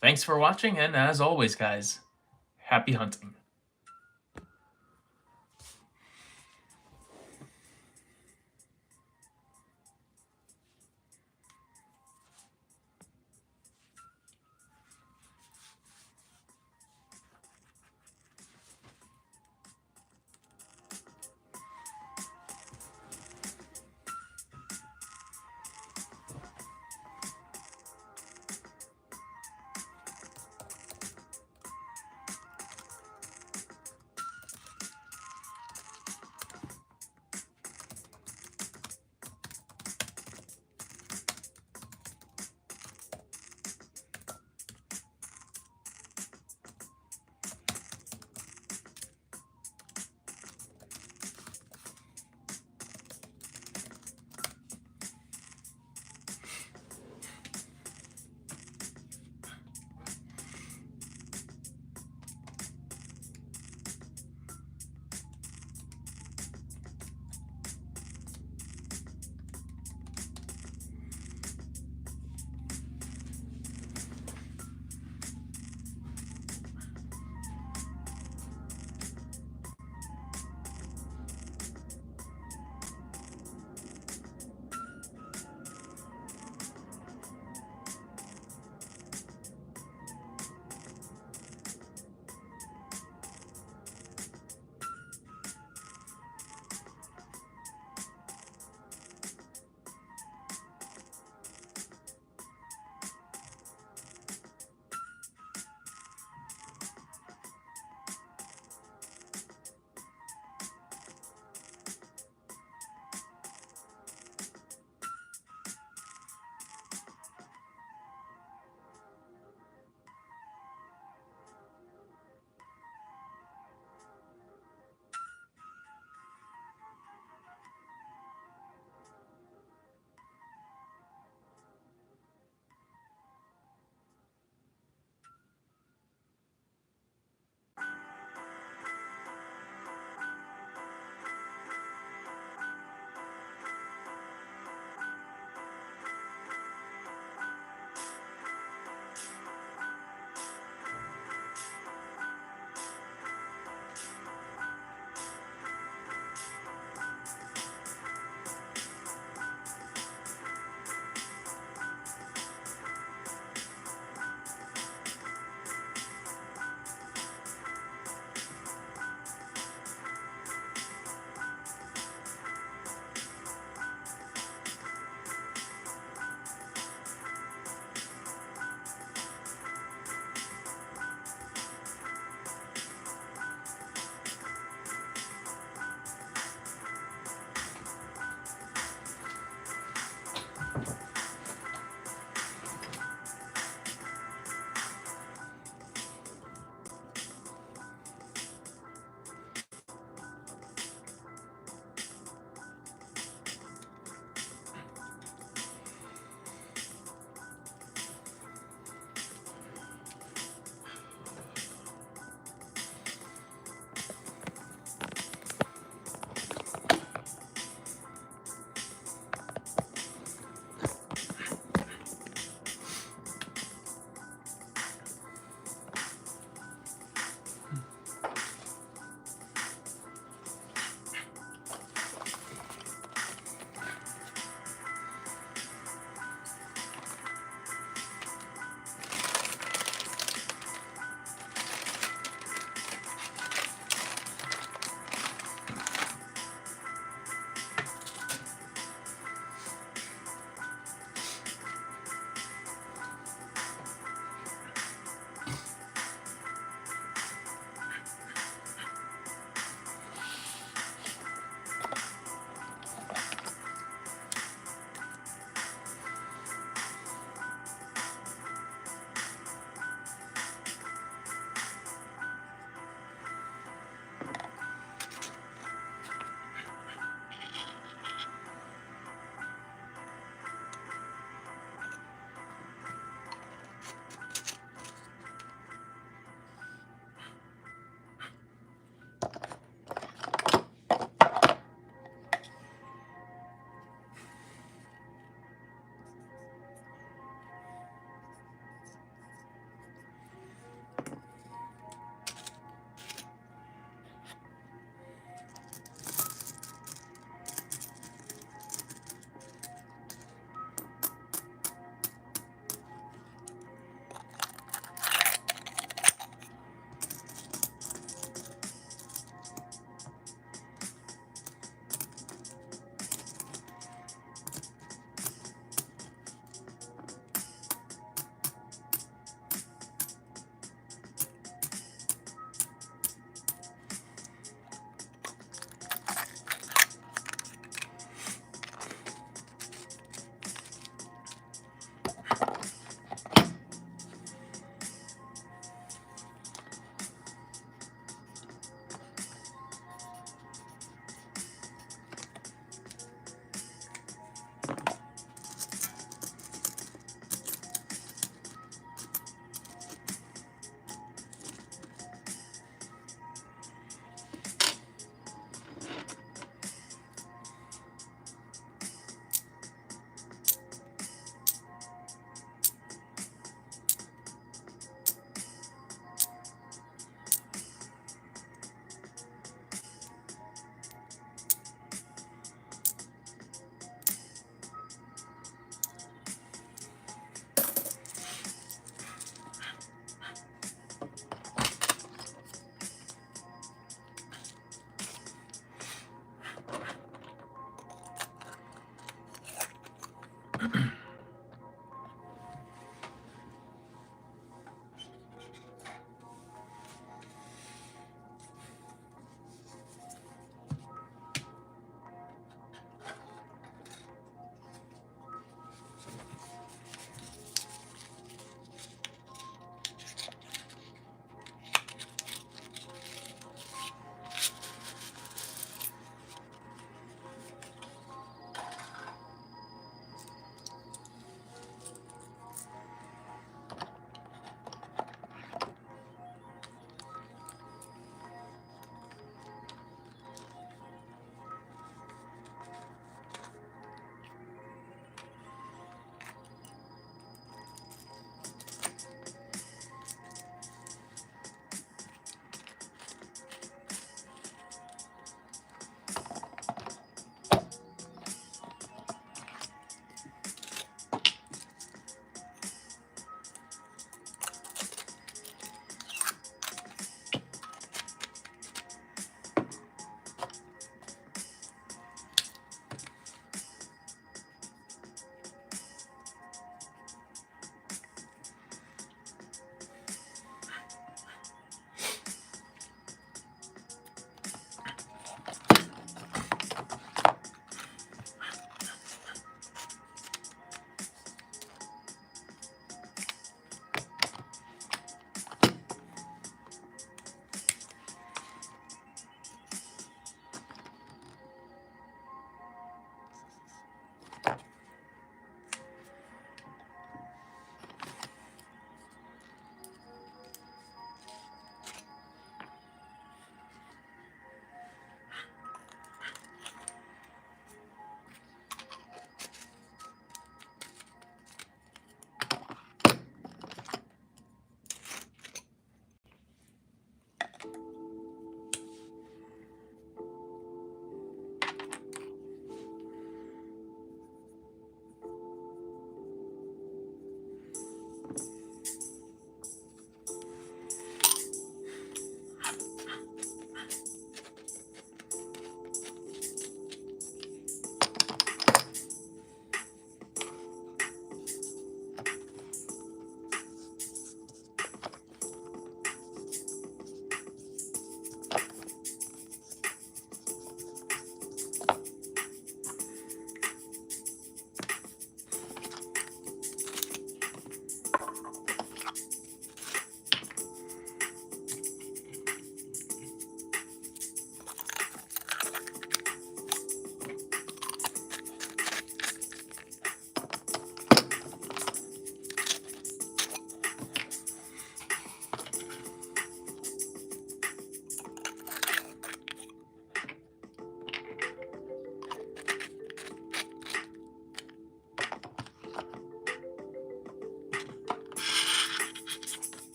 Thanks for watching, and as always, guys, happy hunting.